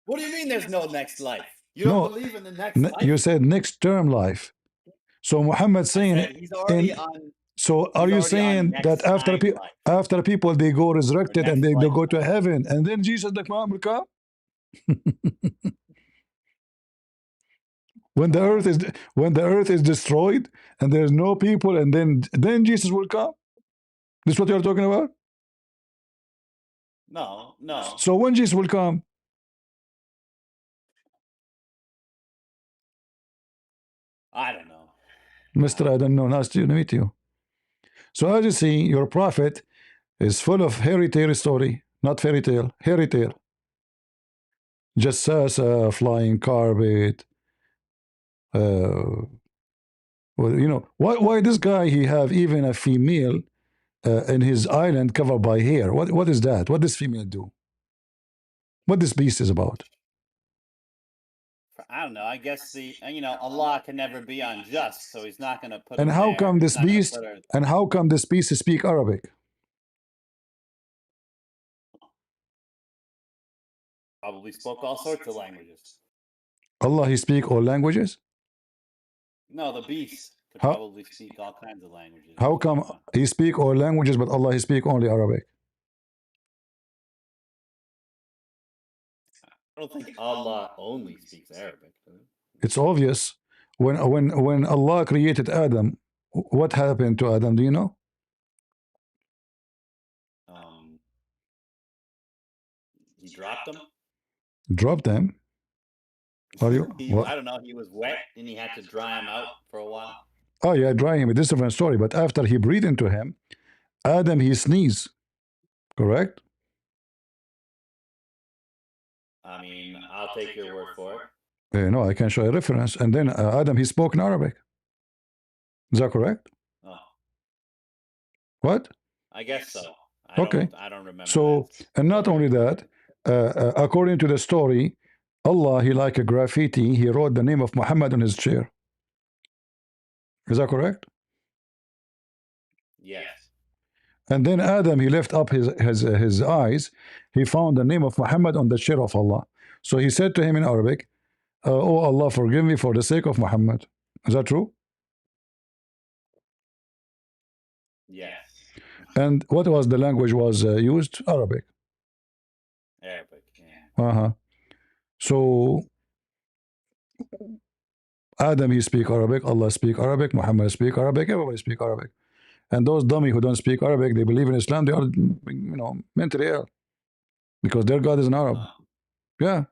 What do you mean there's no next life? You don't No, believe in the next life? you said next term life. So Muhammad I saying said he's already in. on. So are He's you already on saying that next time life after people they go or resurrected and next they go lifetime. to heaven and then Jesus like will come? When the earth is destroyed and there's no people and then Jesus will come. This is what you're talking about? No, no. So when Jesus will come? I don't know. Mr. I don't know. Nice to meet you. So as you see, your prophet is full of fairy tale story, not fairy tale, fairy tale. Just says flying carpet. Well, you know, why this guy he have even a female in his island covered by hair? What is that? What does female do? What this beast is about? I don't know. I guess Allah can never be unjust, so He's not going to put. And him how there. come He's this not gonna beast? put her- And how come this beast speak Arabic? Probably spoke all sorts of languages. Allah, he speak all languages. No, the beast could How- probably speak all kinds of languages. How come he speak all languages, but Allah he speak only Arabic? I don't think Allah only speaks Arabic. It's obvious. When Allah created Adam, what happened to Adam? Do you know? He dropped them. Dropped them. Are you? I don't know. He was wet, and he had to dry him out for a while. Oh yeah, dry him. It's a different story. But after he breathed into him, Adam he sneezed. Correct? I mean, I'll take your word for it. No, I can show a reference. And then Adam he spoke in Arabic. Is that correct? Oh, What? I guess so. Okay. I don't remember. So, and not only that, according to the story, Allah, he like a graffiti, he wrote the name of Muhammad on his chair. Is that correct? Yes. And then Adam, he left up his eyes, he found the name of Muhammad on the chair of Allah. So he said to him in Arabic, oh Allah, forgive me for the sake of Muhammad. Is that true? Yes. And what was the language was used? Arabic. Arabic, yeah. So Adam he speak Arabic, Allah speak Arabic, Muhammad speak Arabic, everybody speak Arabic. And those dummy who don't speak Arabic, they believe in Islam, they are, you know, mentally ill because their God is an Arab. Yeah.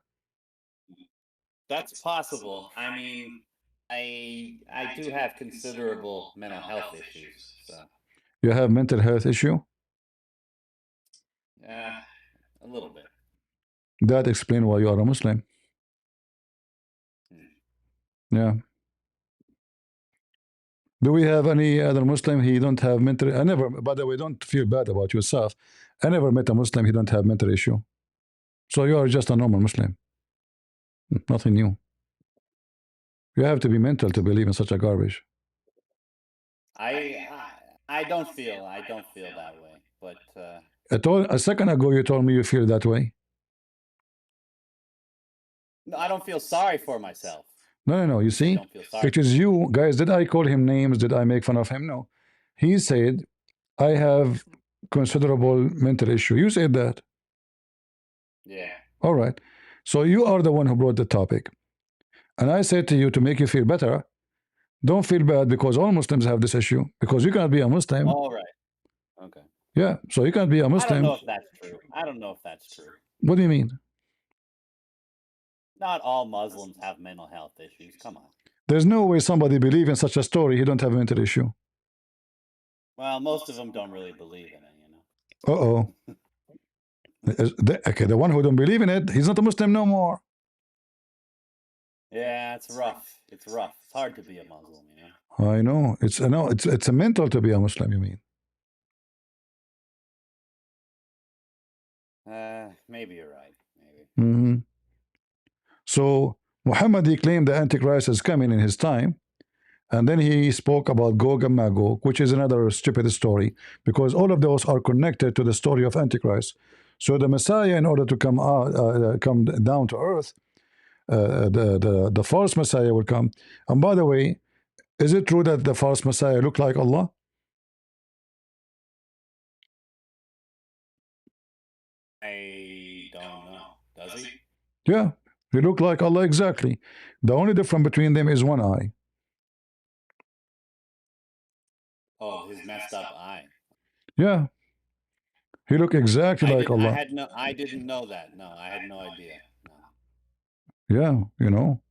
That's possible. I mean, I do have considerable mental health issues. So. You have mental health issue? Yeah, a little bit. That explains why you are a Muslim. Yeah. Do we have any other Muslim he don't have mental? I never. By the way, don't feel bad about yourself. I never met a Muslim he don't have mental issue. So you are just a normal Muslim. Nothing new. You have to be mental to believe in such a garbage. I don't feel that way. But a second ago you told me you feel that way. No, I don't feel sorry for myself. No. You see, it is you guys. Did I call him names? Did I make fun of him? No. He said, I have considerable mental issue. You said that. Yeah. All right. So you are the one who brought the topic. And I said to you, to make you feel better, don't feel bad because all Muslims have this issue. Because you cannot be a Muslim. All right. Okay. Yeah. So you can't be a Muslim. I don't know if that's true. I don't know if that's true. What do you mean? Not all Muslims have mental health issues. Come on. There's no way somebody believe in such a story he don't have a mental issue. Well, most of them don't really believe in it, you Uh-oh. know. Okay, the one who don't believe in it, he's not a Muslim no more. Yeah, it's rough. It's rough. It's hard to be a Muslim, you know. I know. It's a mental to be a Muslim, you mean? Maybe you're right. Maybe. Mm-hmm. So Muhammad, he claimed the Antichrist is coming in his time. And then he spoke about Gog and Magog, which is another stupid story, because all of those are connected to the story of Antichrist. So the Messiah, in order to come out, come down to earth, the false Messiah will come. And by the way, is it true that the false Messiah looked like Allah? I don't know. Does he? Yeah, he looked like Allah exactly. The only difference between them is one eye. Oh, his messed up eye. Yeah, he looked exactly like Allah. I didn't know that. No, I had no idea. No. Yeah, you know,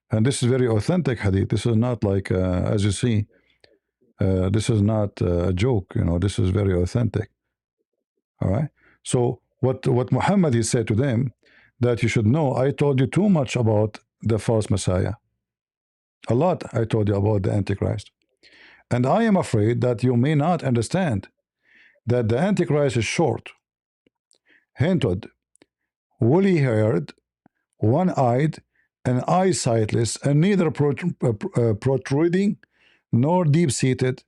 and this is very authentic hadith. This is not like, as you see, this is not a joke. You know, this is very authentic. All right. So what Muhammad he said to them, that you should know, I told you too much about the false Messiah. A lot I told you about the Antichrist, and I am afraid that you may not understand that the Antichrist is short, hinted, woolly-haired, one-eyed, and eye-sightless, and neither protruding nor deep-seated.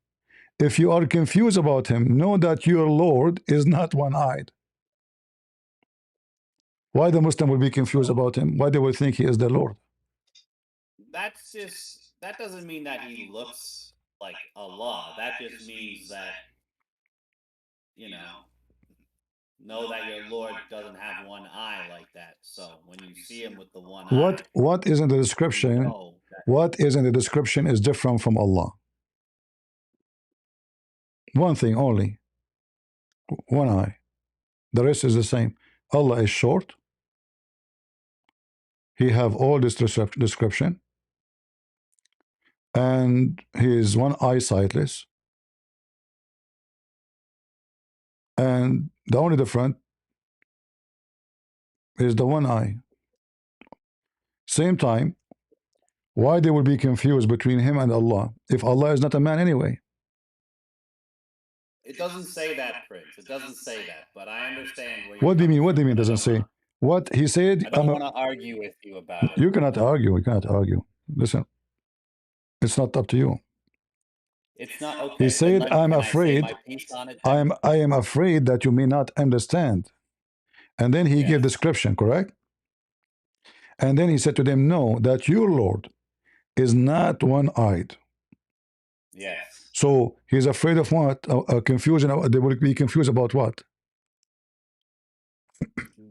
If you are confused about him, know that your Lord is not one-eyed. Why the Muslim will be confused about him? Why they will think he is the Lord? That doesn't mean that he looks like Allah. That just means that, you know that your Lord doesn't have one eye like that. So when you see him with the one eye, what is in the description? you know What is in the description is different from Allah. One thing only, one eye. The rest is the same. Allah is short. He have all this description, and he is one eye sightless. And the only difference is the one eye. Same time, why they will be confused between him and Allah if Allah is not a man anyway? it doesn't say that, Prince. It doesn't say that. But I understand where you're What do you mean? coming What do you from, mean? but I Doesn't don't say. What he said. I don't want to argue with you about it. You cannot argue. You cannot argue. Listen, it's not up to you. It's not okay. He said, then "I'm can I say afraid. my piece on it then? I am afraid that you may not understand." And then he gave Yes. description, correct? And then he said to them, "Know that your Lord is not one-eyed." Yes. So he's afraid of what? A confusion. They will be confused about what?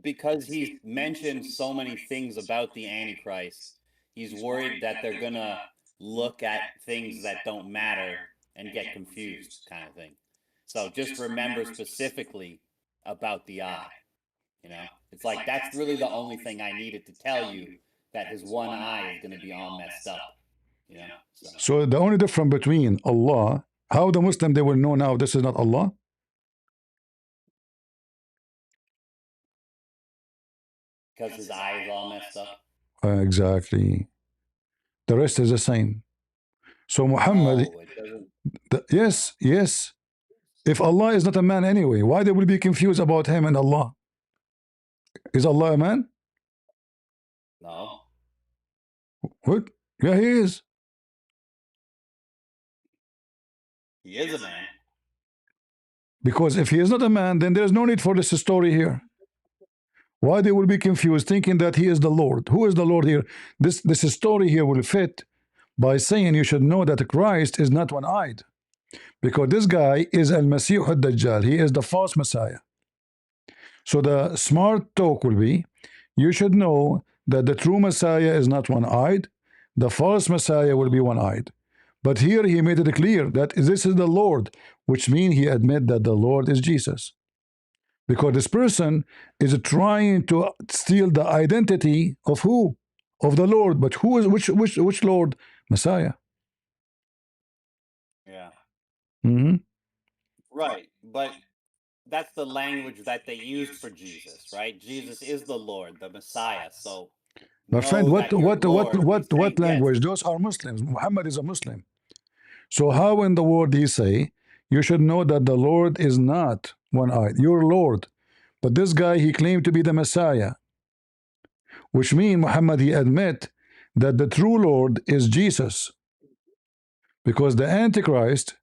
Because he's mentioned so many things about the Antichrist, he's worried that they're gonna look at things that don't matter and get confused, kind of thing. So just remember specifically about the eye. You know, it's like that's really the only thing I needed to tell you, that his one eye is gonna be all messed up. You know. So the only difference between Allah, how the Muslim they will know now this is not Allah? Because his eye is all messed up. Exactly. The rest is the same. So Muhammad, Oh, it doesn't. yes, yes. If Allah is not a man anyway, why they will be confused about him and Allah? Is Allah a man? No. What? Yeah, he is. He is a man. Because if he is not a man, then there is no need for this story here. Why they will be confused thinking that he is the Lord? Who is the Lord here? This story here will fit by saying you should know that Christ is not one-eyed, because this guy is Al-Masih al-Dajjal. He is the false Messiah. So the smart talk will be, you should know that the true Messiah is not one-eyed. The false Messiah will be one-eyed. But here he made it clear that this is the Lord, which means he admit that the Lord is Jesus. Because this person is trying to steal the identity of who? Of the Lord. But who is which Lord? Messiah. Yeah. Mm-hmm. Right, but that's the language that they used for Jesus, right? Jesus is the Lord, the Messiah. So, My friend, what Lord, language? yes. Those are Muslims. Muhammad is a Muslim. So how in the world he say, you should know that the Lord is not one-eyed, your Lord, But this guy, he claimed to be the Messiah, which means Muhammad, he admit that the true Lord is Jesus, because the Antichrist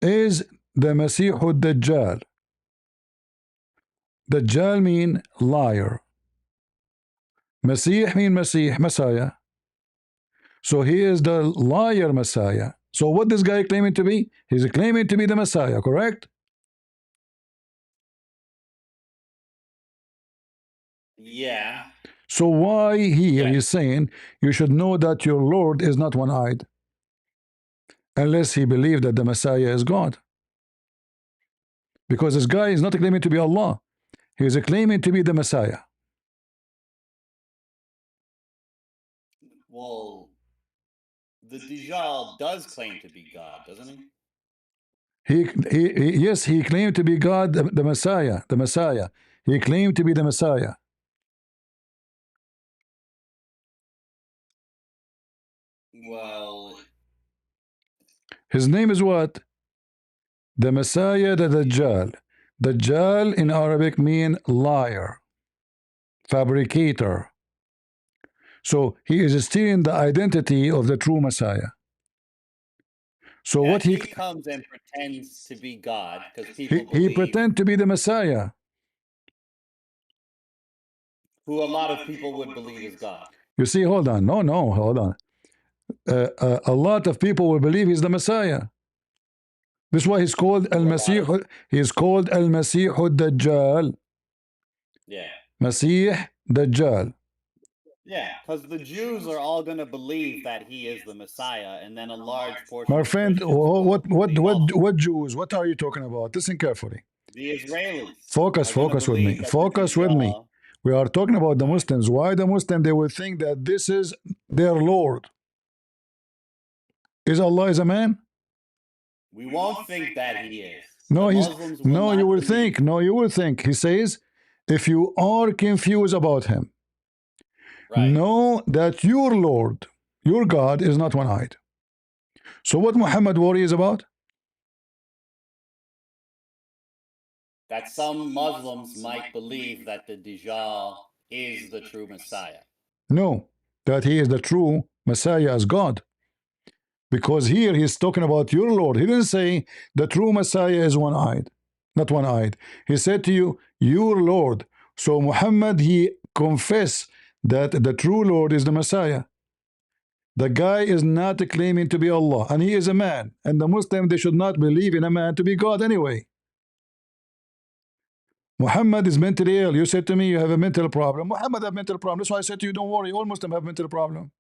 is the Masih Dajjal. Dajjal mean liar. Masih mean Messiah. So he is the liar Messiah. So what this guy claiming to be? He's claiming to be the Messiah, correct? Yeah. So why here Yes. he's saying you should know that your Lord is not one-eyed, unless he believed that the Messiah is God? Because this guy is not claiming to be Allah. He is claiming to be the Messiah. Well, the Dajjal does claim to be God, doesn't he? Yes, he claimed to be God, the Messiah, the Messiah. He claimed to be the Messiah. Well, His name is what? The Messiah, the Dajjal. Dajjal in Arabic mean liar, fabricator. So he is stealing the identity of the true Messiah. So yeah, what he comes and pretends to be God because people he believe, pretend to be the Messiah, who a lot of people would believe is God. You see, hold on, no, hold on. A lot of people will believe he's the Messiah. This is why he's called Al-Masih. He is called Al-Masih Dajjal. Yeah. Masih Dajjal. Yeah, because the Jews are all going to believe that he is the Messiah, and then a large portion My of friend, Christians will believe also. what Jews? What are you talking about? Listen carefully. The Israelis Focus are gonna with me. believe that the Focus with me. Dajjal- We are talking about the All right. Muslims. Why the Muslim? They will think that this is their Lord. Is Allah is a man? We won't think that he is. No, The he's Muslims will no. not You will believe. think. No, you will think. He says, if you are confused about him, Right. know that your Lord, your God, is not one-eyed. So what Muhammad worries about? That some Muslims might believe that the Dajjal is the true Messiah. No, that he is the true Messiah as God. Because here he's talking about your Lord. He didn't say the true Messiah is one-eyed, not one-eyed. He said to you, your Lord. So Muhammad, he confessed that the true Lord is the Messiah. The guy is not claiming to be Allah, and he is a man. And the Muslim, they should not believe in a man to be God anyway. Muhammad is mentally ill. You said to me you have a mental problem. Muhammad have mental problem. That's why I said to you, don't worry, all Muslims have mental problem.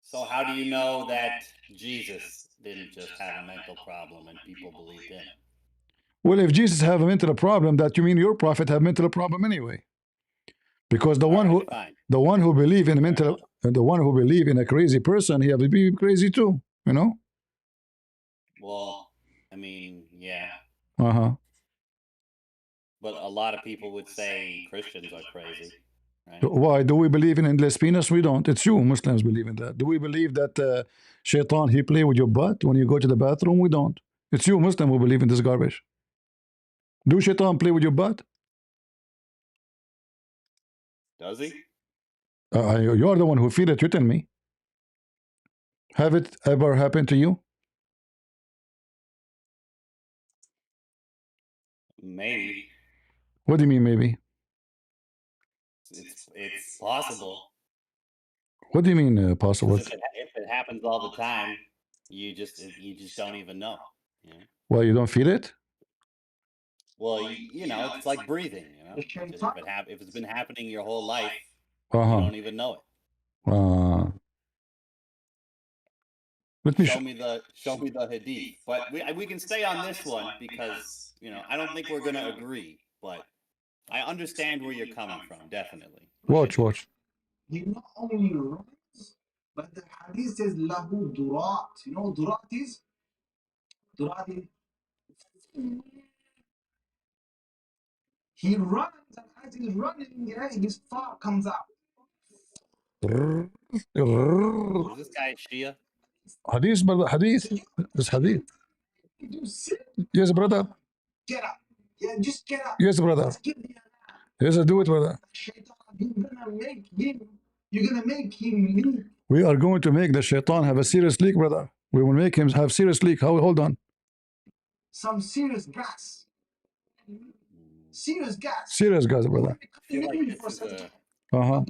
So how do you know that Jesus didn't just have a mental problem and people believed him? Well, if Jesus have a mental problem, that you mean your prophet have mental problem anyway. Because the All one right, who fine. the one who believe in Fair mental enough. the one who believe in a crazy person, he have to be crazy too, you know? Well, I mean, yeah. Uh-huh. But a lot of people would say Christians are crazy, right? Why do we believe in endless penis? We don't. It's you Muslims believe in that. Do we believe that shaitan he play with your butt when you go to the bathroom? We don't. It's you Muslim who believe in this garbage. Do shaitan play with your butt? Does he? You're the one who feel it. You tell me. Have it ever happened to you? Maybe. What do you mean maybe? It's possible. What do you mean possible? 'Cause if it happens all the time, you just don't even know. You know? Well, you don't feel it? Well, you know, it's like breathing. You know, just if it's been happening your whole life, you Uh-huh. don't even know it. Let me Show me the hadith. But we can stay on this one because you know I don't think we're gonna agree, but I understand where you're coming from, definitely. watch. He not only runs, but the hadith says lahu durat. You know what durat is? Durat is he runs, and as he's running, yeah, his fart comes out. Is this guy Shia? Hadith, brother, hadith. This hadith. do sit, Yes, brother. get up. Yeah, just get up. Yes, brother. Let's give the Yes, do it, brother. shaitan. You're gonna make him leave. We are going to make the shaitan have a serious leak, brother. We will make him have serious leak. Hold on. Some serious gas. Serious gas. Serious guys, brother. I feel like this is Uh-huh.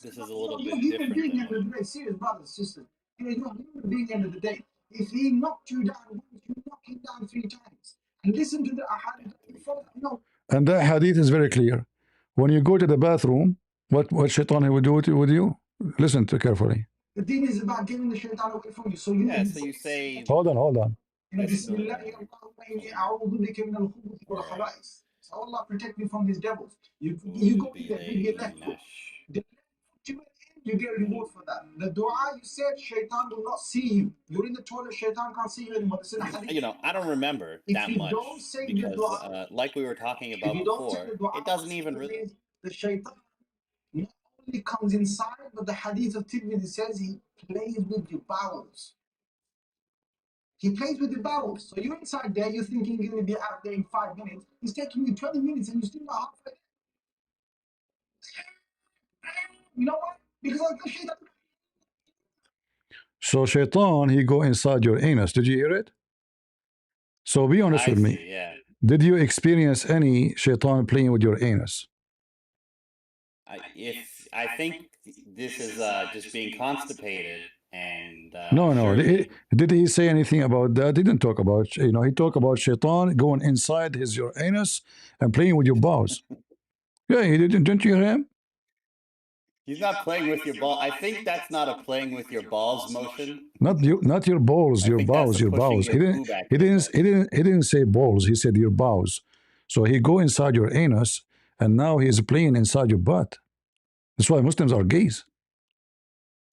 this is a little bit You're human different being than end of the day. Serious brothers, sisters. You're a human being end of the day. If he knocked you down once, you knock him down 3 times. And listen to the ahadith. No, And that hadith is very clear. When you go to the bathroom, what shaitan he will do with you? Listen to carefully. the deen is about getting the shaitan away from you. So you yeah. So you say Hold on. Bismillah, a'udhu bika min al-khubuthi wal khaba'is. So Allah protect me from these devils. You go there, you get left foot. The left foot you went in, you get a reward for that. The dua you said, shaitan will not see you. You're in the toilet, shaitan can't see you anymore. This is a hadith. You know, I don't remember If that you much don't say the because, dua, like we were talking if about you don't say before, the dua, it doesn't even really. means the shaitan not only comes inside, but the hadith of Tirmidhi says he plays with your bowels. He plays with the bowels. So you're inside there, you're thinking you're going to be out there in 5 minutes. He's taking you 20 minutes and you're still not halfway. You know why? Because of the shaitan. So shaitan, he go inside your anus. Did you hear it? So be honest I with me. see, yeah. Did you experience any shaitan playing with your anus? I think this is just being constipated and No. surely- Did he say anything about that? He didn't talk about, he talked about shaitan going inside your anus and playing with your balls. Yeah, he didn't. Didn't you hear him? He's not playing with your ball. I think that's not a playing with your balls motion. Not your balls, I your think that's bowels, a your pushing bowels. your poo back in your butt. He didn't say balls. He said your bowels. So he go inside your anus, and now he's playing inside your butt. That's why Muslims are gays.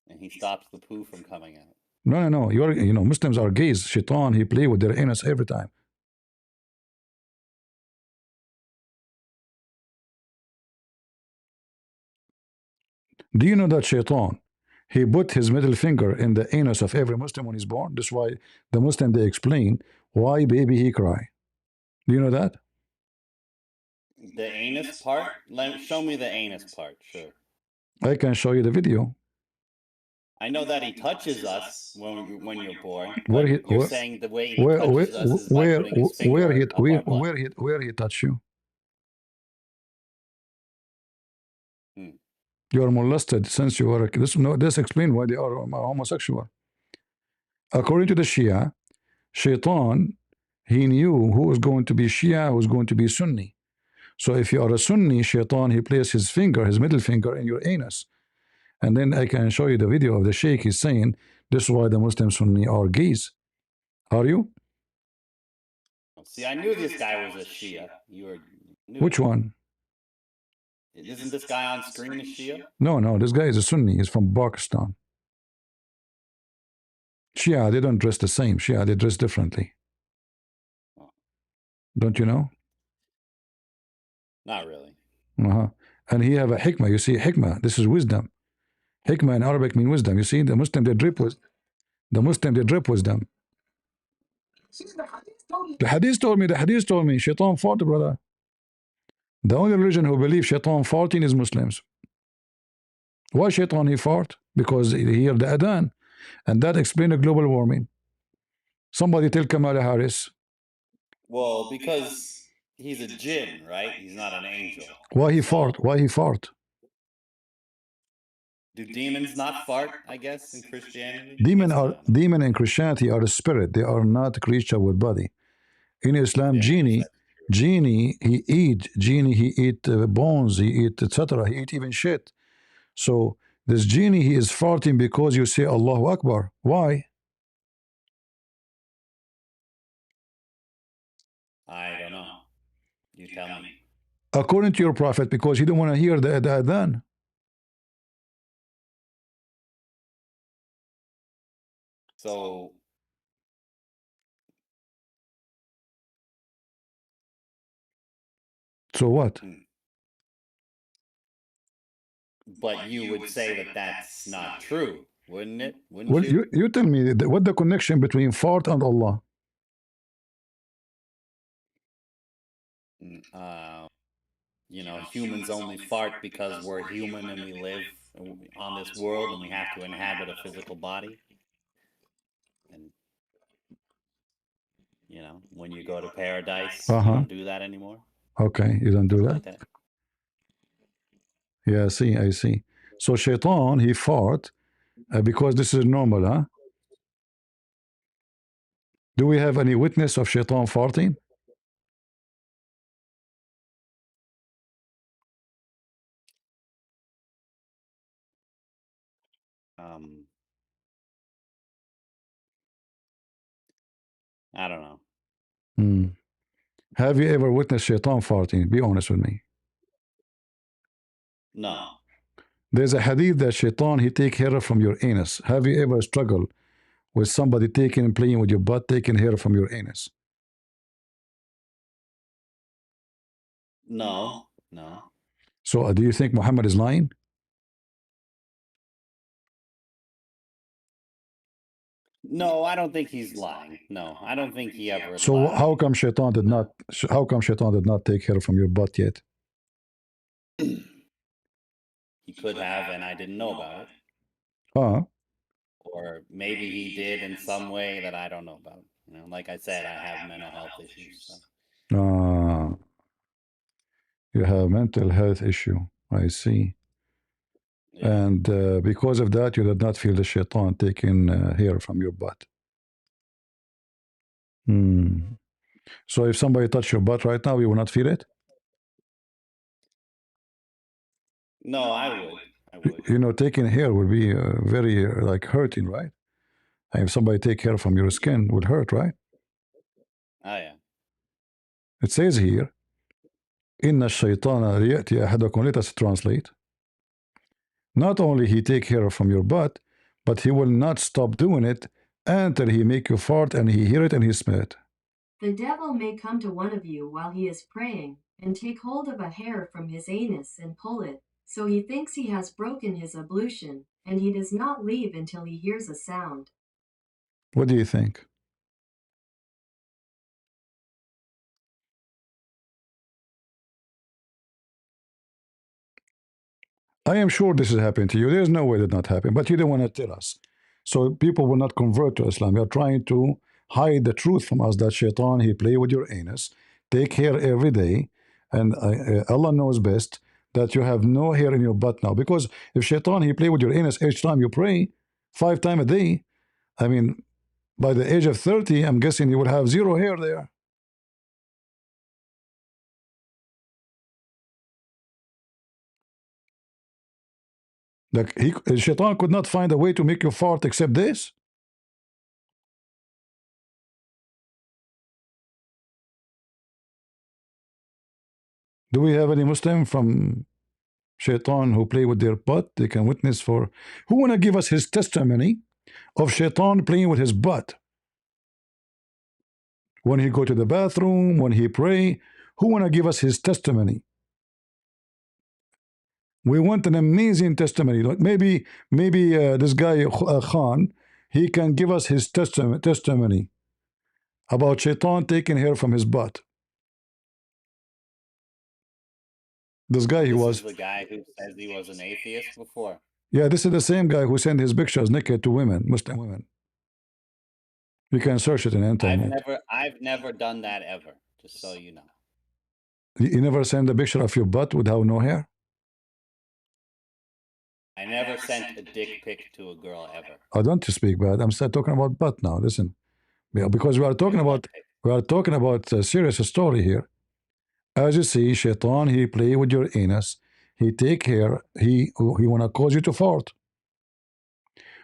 And he stops the poo from coming out. No. Muslims are gays. Shaitan, he play with their anus every time. Do you know that shaitan, he put his middle finger in the anus of every Muslim when he's born? That's why the Muslim, they explain why baby he cry. Do you know that? The anus part? Show me the anus part, sure. I can show you the video. I know that he touches us when you're born, Where but he- you're where- saying the way he touches us is by putting his finger up our butt. where he touch you? Hmm. You are molested since you were this explain why they are homosexual. According to the Shia, Shaitan, he knew who was going to be Shia, who was going to be Sunni. So if you are a Sunni, Shaitan, he places his finger, his middle finger, in your anus. And then I can show you the video of the Sheikh. He's saying this is why the Muslim Sunni are gays. Are you? See, I knew this guy was a Shia. Which one? Isn't this guy on screen a Shia? No, this guy is a Sunni. He's from Pakistan. Shia, they don't dress the same. Shia, they dress differently. Don't you know? Not really. And he have a hikmah. You see, hikmah, this is wisdom. Hikmah in Arabic means wisdom. You see, the Muslim, they drip wisdom. The hadith told me, Shaitan fought, brother. The only religion who believes Shaitan farting is Muslims. Why Shaitan he fought? Because he heard the adhan. And that explains the global warming. Somebody tell Kamala Harris. Well, because he's a jinn, right? He's not an angel. Why he fart? Do demons not fart, I guess, in Christianity? Demon in Christianity are a spirit. They are not creature with body. In Islam, genie, he eat bones, he eat etc. He eat even shit. So this genie, he is farting because you say Allahu Akbar. Why? I don't know. You tell me. According to your prophet, because he don't want to hear the adhan. So what? But you would say that that's not true, wouldn't it? Wouldn't Well, you? you tell me what the connection between fart and Allah? humans only fart because we're human and we live on this world and we have to inhabit a physical body. And, when you go to paradise, you don't do that anymore. Okay, you don't do Stuff that? like that. Yeah, I see. So Shaitan, he fart because this is normal, huh? Do we have any witness of Shaitan farting? I don't know. Hmm. Have you ever witnessed Shaitan farting? Be honest with me. No. There's a hadith that Shaitan, he take hair from your anus. Have you ever struggled with somebody taking and playing with your butt, taking hair from your anus? No. So do you think Muhammad is lying? No, I don't think he's lying. No, I don't think he ever So lied. how come Shaitan did not? How come Shaitan did not take hair from your butt yet? He could have, and I didn't know about it. Or maybe he did in some way that I don't know about. Like I said, I have mental health issues. So. You have mental health issue. I see. Yeah. And because of that, you did not feel the Shaitan taking hair from your butt. So if somebody touched your butt right now, you will not feel it? No, I would. Taking hair would be very like hurting, right? And if somebody take hair from your skin, would hurt, right? Oh yeah. It says here, "Inna shaytana liyati ahadakum." Let us translate. Not only he take hair from your butt, but he will not stop doing it until he make you fart and he hear it and he smell it. The devil may come to one of you while he is praying, and take hold of a hair from his anus and pull it, so he thinks he has broken his ablution, and he does not leave until he hears a sound. What do you think? I am sure this has happened to you. There's no way that not happen, but you don't want to tell us. So people will not convert to Islam. You're trying to hide the truth from us that Shaitan, he play with your anus, take hair every day, and Allah knows best that you have no hair in your butt now. Because if Shaitan, he play with your anus each time you pray, 5 times a day, I mean, by the age of 30, I'm guessing you will have 0 hair there. Like Shaitan could not find a way to make you fart except this. Do we have any Muslim from Shaitan who play with their butt? They can witness for. Who wanna give us his testimony of Shaitan playing with his butt? When he go to the bathroom, when he pray, who wanna give us his testimony? We want an amazing testimony. Like maybe this guy Khan, he can give us his testimony about Shaitan taking hair from his butt. This guy, This is the guy who says he was an atheist before. Yeah, this is the same guy who sent his pictures naked to women, Muslim women. You can search it in the internet. I've never done that ever, just so you know. You never send a picture of your butt without no hair? I never sent a dick pic to a girl ever. I don't speak bad. I'm still talking about butt now. Listen, because we are talking about a serious story here. As you see, Shaitan, he play with your anus. He take hair. He wanna cause you to fart.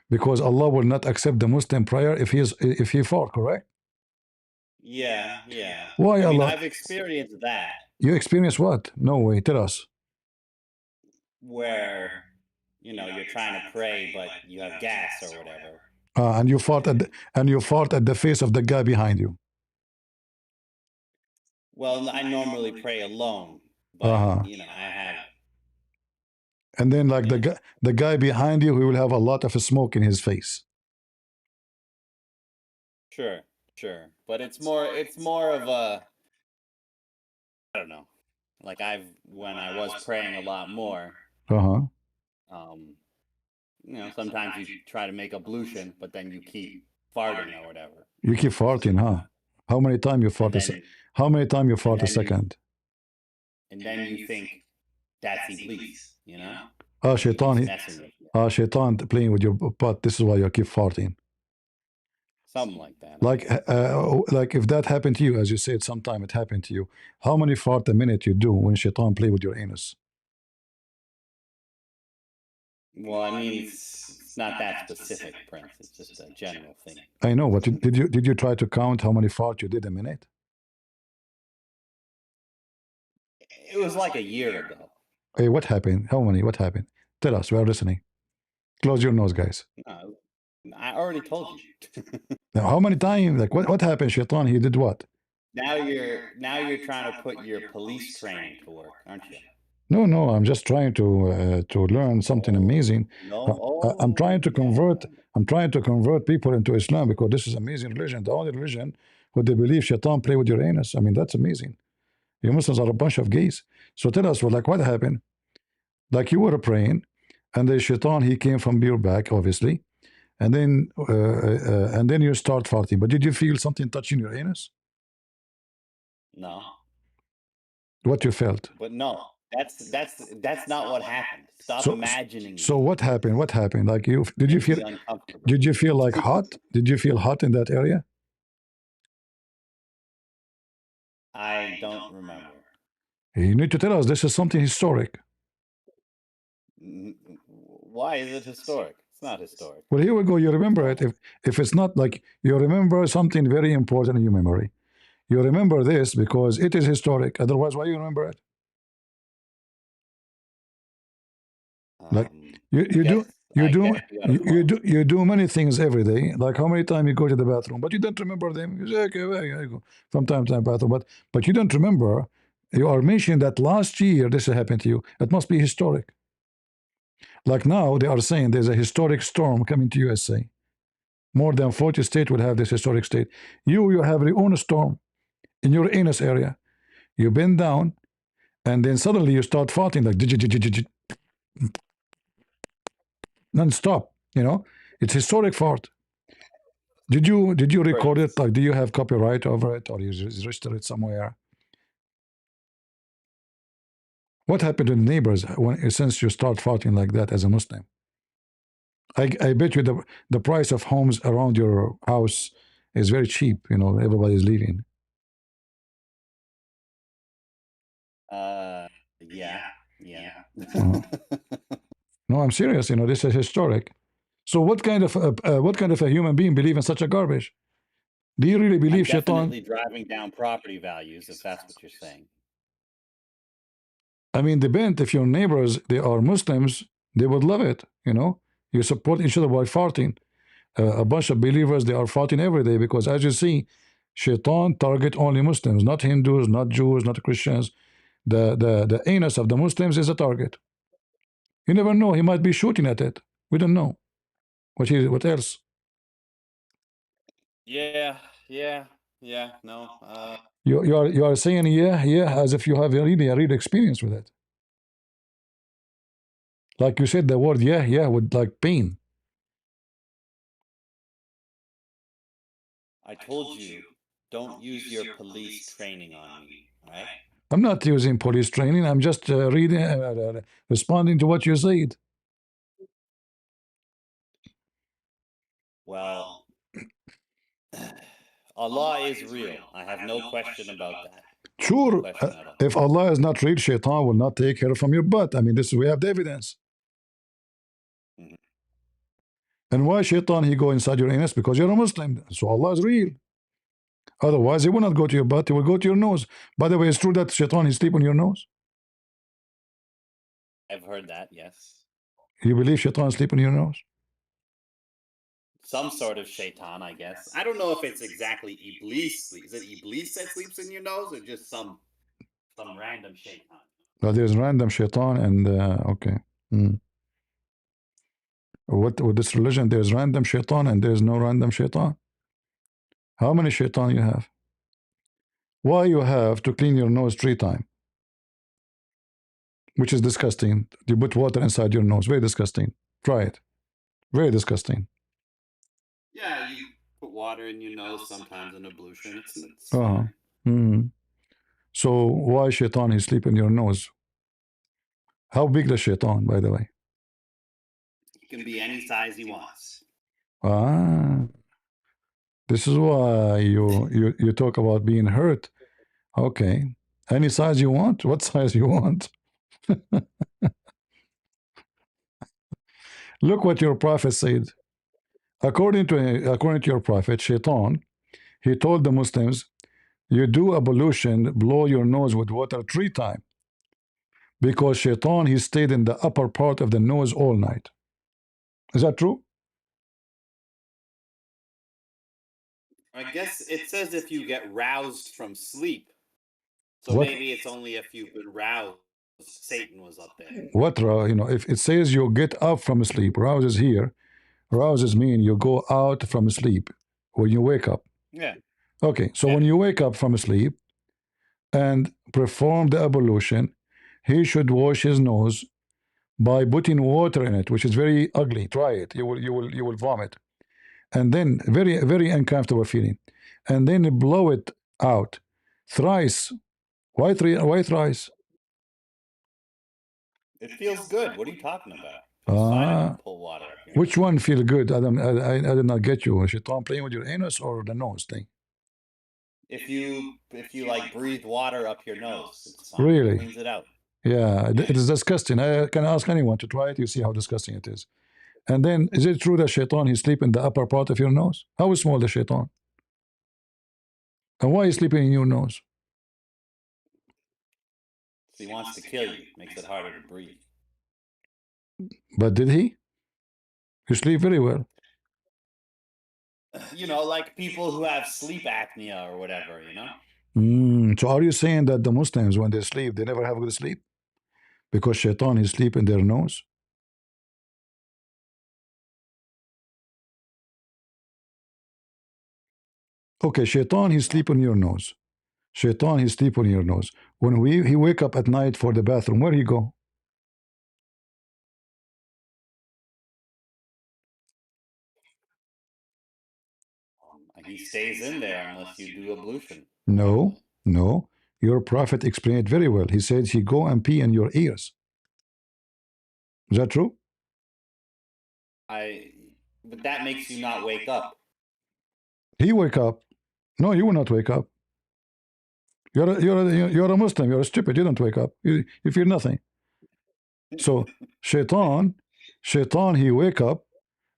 Because Allah will not accept the Muslim prayer if he fart, correct? Yeah. Why Allah? I've experienced that. You experience what? No way. Tell us. Where, you're trying to pray, but you have gas or whatever. And you fart at the face of the guy behind you. Well, I normally pray alone, but I have. And then, like the guy behind you, he will have a lot of smoke in his face. Sure, but it's more of a. don't know. Like when I was praying a lot more, Uh-huh. sometimes you try to make ablution, but then you keep farting or whatever. You keep farting, huh? How many times you fart how many times you fart a second? And then you think that's Iblis, Ah, He's Shaitan, messing with you. Shaitan playing with your butt. This is why you keep farting. Something like that. Like if that happened to you, as you said, sometime it happened to you. How many fart a minute you do when Shaitan play with your anus? Well, I mean, it's not that specific, Prince. It's just a general thing. I know, but did you try to count how many farts you did a minute? It was like a year ago. Hey, what happened? How many? What happened? Tell us. We are listening. Close your nose, guys. I already told you. Now, how many times? Like what happened, Shaitan? He did what? Now you're trying to put your police training to work, aren't you? No. I'm just trying to learn something amazing. I'm trying to convert. I'm trying to convert people into Islam because this is amazing religion. The only religion where they believe Shaitan play with your anus. I mean, that's amazing. You Muslims are a bunch of gays. So tell us, well, like what happened? Like you were praying, and the Shaitan he came from your back, obviously, and then you start farting. But did you feel something touching your anus? No. What you felt? But no, that's not what happened. Stop imagining. So what happened? What happened? Like did you feel like hot? Did you feel hot in that area? I don't remember. You need to tell us. This is something historic. Why is it historic? It's not historic. Well, here we go. You remember it. If it's not like you remember something very important in your memory, you remember this because it is historic. Otherwise, why you remember it? Like you do many things every day. Like how many times you go to the bathroom, but you don't remember them. You say, okay, well, I go from time to time bathroom, but you don't remember. You are mentioning that last year this happened to you. It must be historic. Like now they are saying there's a historic storm coming to USA. More than 40 states will have this historic state. You have your own storm in your anus area. You bend down, and then suddenly you start farting like non-stop. It's historic fart. Did you record it? Like, do you have copyright over it, or you register it somewhere? What happened to the neighbors since you start farting like that as a Muslim? I bet you the price of homes around your house is very cheap. Everybody's leaving. Yeah. No, I'm serious. This is historic. So what kind of a human being believe in such a garbage? Do you really believe Shaitan? Definitely driving down property values, if that's what you're saying. I mean, depend. If your neighbors they are Muslims, they would love it. You support each other by farting. A bunch of believers they are farting every day because, as you see, Shaitan target only Muslims, not Hindus, not Jews, not Christians. The anus of the Muslims is a target. You never know. He might be shooting at it. We don't know. What else? Yeah. No. You are saying yeah, as if you have a real experience with it. Like you said the word yeah with like pain. I told you, don't use your police training on me, right? I'm not using police training. I'm just responding to what you said. Well, Allah is real. I have no question about that. Sure. If Allah is not real, Shaitan will not take hair from your butt. I mean, we have the evidence. And why Shaitan he go inside your anus? Because you're a Muslim. So Allah is real. Otherwise, he will not go to your butt. He will go to your nose. By the way, it's true that Shaitan is sleep on your nose. I've heard that. Yes. You believe Shaitan sleep on your nose? Some sort of Shaitan, I guess. I don't know if it's exactly Iblis. Is it Iblis that sleeps in your nose, or just some random Shaitan? Well, there's random Shaitan and okay. What with this religion? There's random Shaitan and there's no random Shaitan. How many Shaitan you have? Why you have to clean your nose 3 times? which is disgusting. You put water inside your nose. Very disgusting. Try it. Very disgusting. Yeah, you put water in your nose sometimes in ablution. It's Uh-huh. fine. So why shaitan he sleep in your nose? How big the shaitan, by the way? He can be any size he wants. Ah, this is why you talk about being hurt. Okay, any size you want. What size you want? Look what your prophet said. According to your prophet, shaitan, he told the Muslims, you do ablution, blow your nose with water 3 times. Because shaitan, he stayed in the upper part of the nose all night. Is that true? I guess it says if you get roused from sleep. So What? maybe it's only if you've been roused, Satan was up there. What, if it says you get up from sleep, rouses here, rouses mean you go out from sleep when you wake up. Yeah. Okay, so Yeah. when you wake up from sleep and perform the ablution, he should wash his nose by putting water in it, which is very ugly. Try it. You will vomit. And then very uncomfortable feeling. And then blow it out thrice. Why thrice? It feels good. What are you talking about? Feels fine if you pull water up your Which nose. one feel good? I did not get you. Is shaitan playing with your anus or the nose thing? If you like breathe water up your nose, it's fine. Really? It cleans it out. Yeah, it is disgusting. I can ask anyone to try it. You see how disgusting it is. And then, is it true that shaitan he sleep in the upper part of your nose? How small the shaitan? And why is sleeping in your nose? So he wants to kill you. Makes it harder to breathe. But did he? You sleep very well. You know, like people who have sleep apnea or whatever, you know? So are you saying that the Muslims, when they sleep, they never have good sleep? Because shaitan is sleep in their nose? Okay, shaitan he sleep on your nose. Shaitan he sleep on your nose. When he wake up at night for the bathroom, where he go? He stays in there unless you do ablution. No, no. Your prophet explained it very well. He said he go and pee in your ears. Is that true? But that makes you not wake up. He wake up. No, you will not wake up. You're a Muslim. You're stupid. You don't wake up. You feel nothing. So shaitan, he wake up,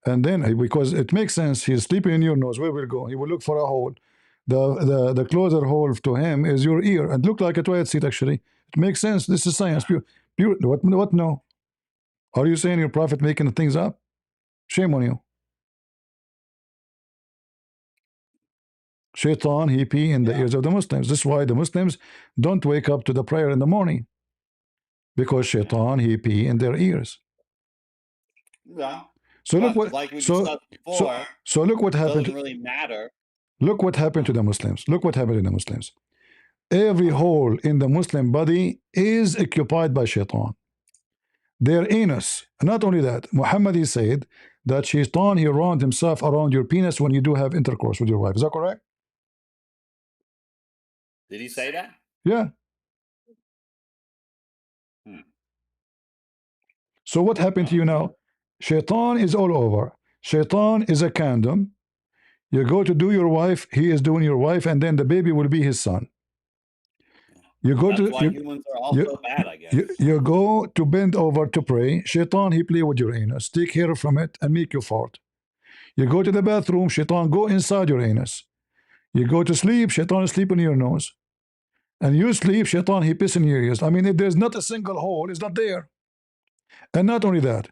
and then because it makes sense. He's sleeping in your nose. Where will he go? He will look for a hole. The closer hole to him is your ear, and look like a toilet seat. Actually, it makes sense. This is science. Pure. What? No. Are you saying your prophet making things up? Shame on you. Shaitan, he pee in the ears of the Muslims. This is why the Muslims don't wake up to the prayer in the morning. Because shaitan, he pee in their ears. Yeah. So look But what like we discussed before, so look what it happened. doesn't really matter. Look what happened to the Muslims. Look what happened to the Muslims. Every hole in the Muslim body is occupied by shaitan. Their anus. Not only that, Muhammad he said that shaitan he round himself around your penis when you do have intercourse with your wife. Is that correct? Did he say that? Yeah. So what happened to you now? Shaitan is all over. Shaitan is a condom. You go to do your wife, he is doing your wife, and then the baby will be his son. You go That's to why humans are all so bad, I guess. you go to bend over to pray. Shaitan he play with your anus, take hair from it, and make you fart. You go to the bathroom. Shaitan go inside your anus. You go to sleep. Shaitan is sleep in your nose, and you sleep. Shaitan he piss in your ears. I mean, if there's not a single hole, it's not there. And not only that,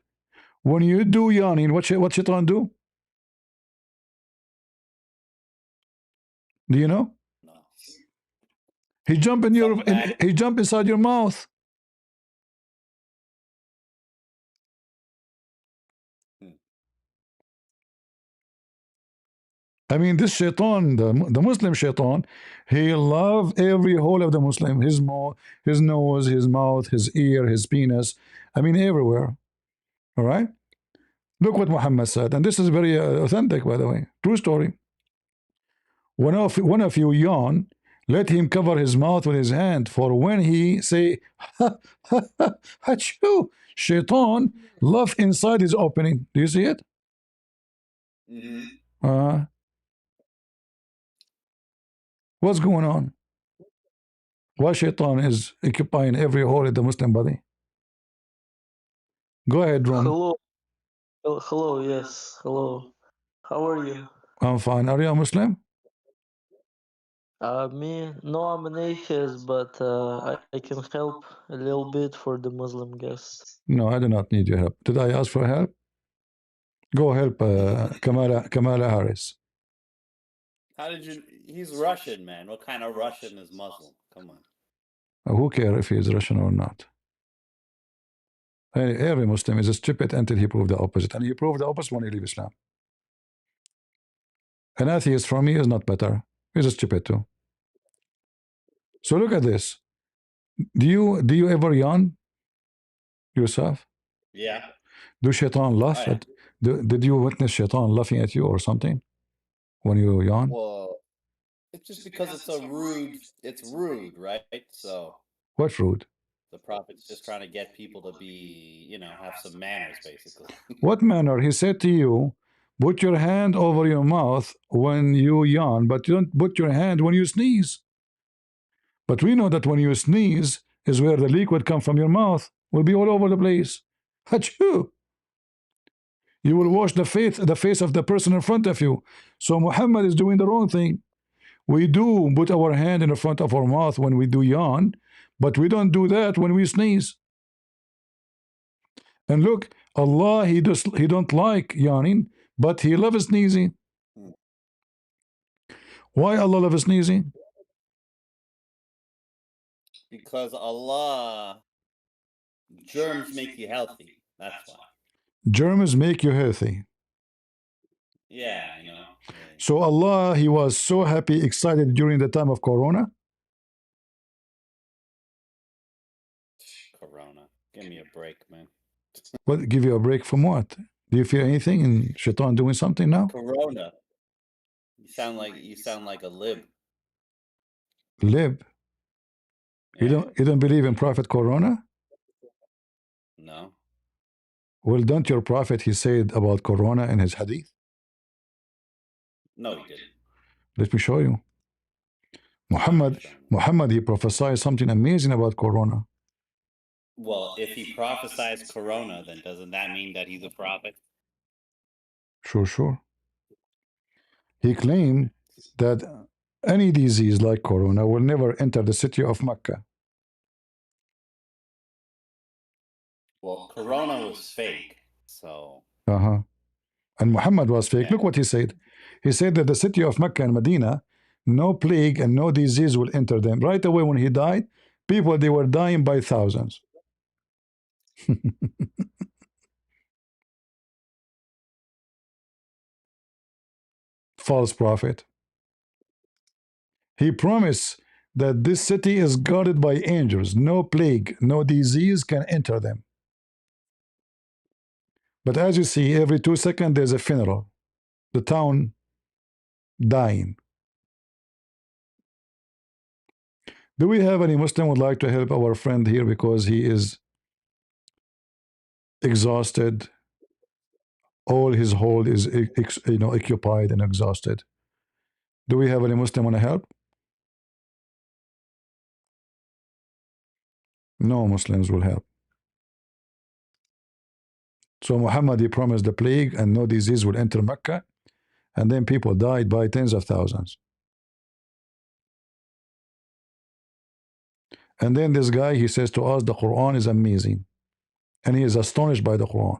when you do yawning, what shaitan do? Do you know? No. He jump he jump inside your mouth. I mean, this shaitan, the Muslim shaitan, he love every hole of the Muslim, his his nose, his mouth, his ear, his penis. I mean, everywhere. All right. Look what Muhammad said, and this is very authentic, by the way, true story. One of you yawn, let him cover his mouth with his hand, for when he say ha ha ha achoo, shaitan laugh inside his opening. Do you see it? Mm-hmm. What's going on? Why shaitan is occupying every hole in the Muslim body? Go ahead, Ron. Hello. Hello, yes. Hello. How are you? I'm fine. Are you a Muslim? Me? No, I'm an atheist, but I can help a little bit for the Muslim guest. No, I do not need your help. Did I ask for help? Go help Kamala Harris. How did you? He's Russian, man. What kind of Russian is Muslim? Come on. Who cares if he is Russian or not? Every Muslim is stupid until he proves the opposite. And he proved the opposite when he leaves Islam. An atheist from me is not better. He's stupid too. So look at this. Do you ever yawn yourself? Yeah. Do shaitan laugh Oh, yeah. did you witness shaitan laughing at you or something when you yawn? Well, it's just because it's a rude. It's rude, right? So What rude? the prophet's just trying to get people to be, you know, have some manners, basically. What manner? He said to you, put your hand over your mouth when you yawn, but you don't put your hand when you sneeze. But we know that when you sneeze is where the liquid come from your mouth. Will be all over the place. Achoo! You will wash the face of the person in front of you. So Muhammad is doing the wrong thing. We do put our hand in the front of our mouth when we do yawn, but we don't do that when we sneeze. And look, Allah, he don't like yawning, but he loves sneezing. Why Allah loves sneezing? Because Allah, germs make you healthy. That's why. Germs make you healthy. Yeah, you know. Yeah. So Allah, he was so happy, excited during the time of Corona. Corona. Give me a break, man. What, give you a break from what? Do you feel anything in Shaitan doing something now? Corona. You sound like a lib. Lib. Yeah. You don't believe in Prophet Corona? No. Well, don't your Prophet, he said about Corona in his hadith? No, he didn't. Let me show you. Muhammad, he prophesied something amazing about Corona. Well, if he prophesies Corona, then doesn't that mean that he's a prophet? Sure. He claimed that any disease like Corona will never enter the city of Mecca. Well, Corona was fake, so. And Muhammad was fake. Yeah. Look what he said. He said that the city of Mecca and Medina, no plague and no disease will enter them. Right away when he died, people, they were dying by thousands. False prophet. He promised that this city is guarded by angels. No plague, no disease can enter them. But as you see, every 2 seconds there's a funeral. The town dying. Do we have any Muslim would like to help our friend here because he is exhausted? All his hold is occupied and exhausted. Do we have any Muslim want to help? No Muslims will help. So Muhammad, he promised the plague and no disease will enter Mecca, and then people died by tens of thousands. And then this guy, he says to us, the Quran is amazing. And he is astonished by the Quran.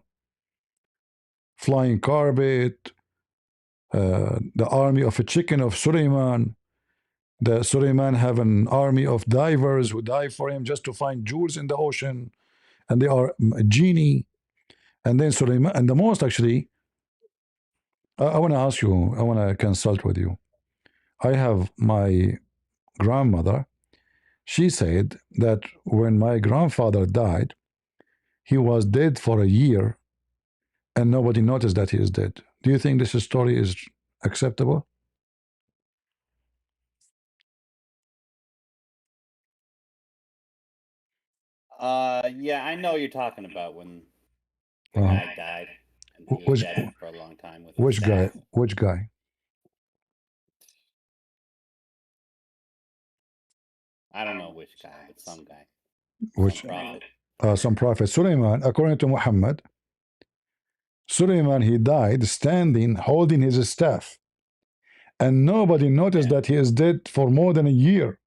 Flying carpet, the army of a chicken of Suleiman. The Suleiman have an army of divers who dive for him just to find jewels in the ocean. And they are a genie. And then Suleiman, and the most actually, I want to ask you, I want to consult with you. I have my grandmother. She said that when my grandfather died, he was dead for a year and nobody noticed that he is dead. Do you think this story is acceptable? Yeah, I know you're talking about when the guy died and he was dead for a long time with his staff. Which guy? I don't know which guy, but some guy. Which some prophet. Some prophet. Suleiman, according to Muhammad, Suleiman, he died standing, holding his staff. And nobody noticed that he is dead for more than a year.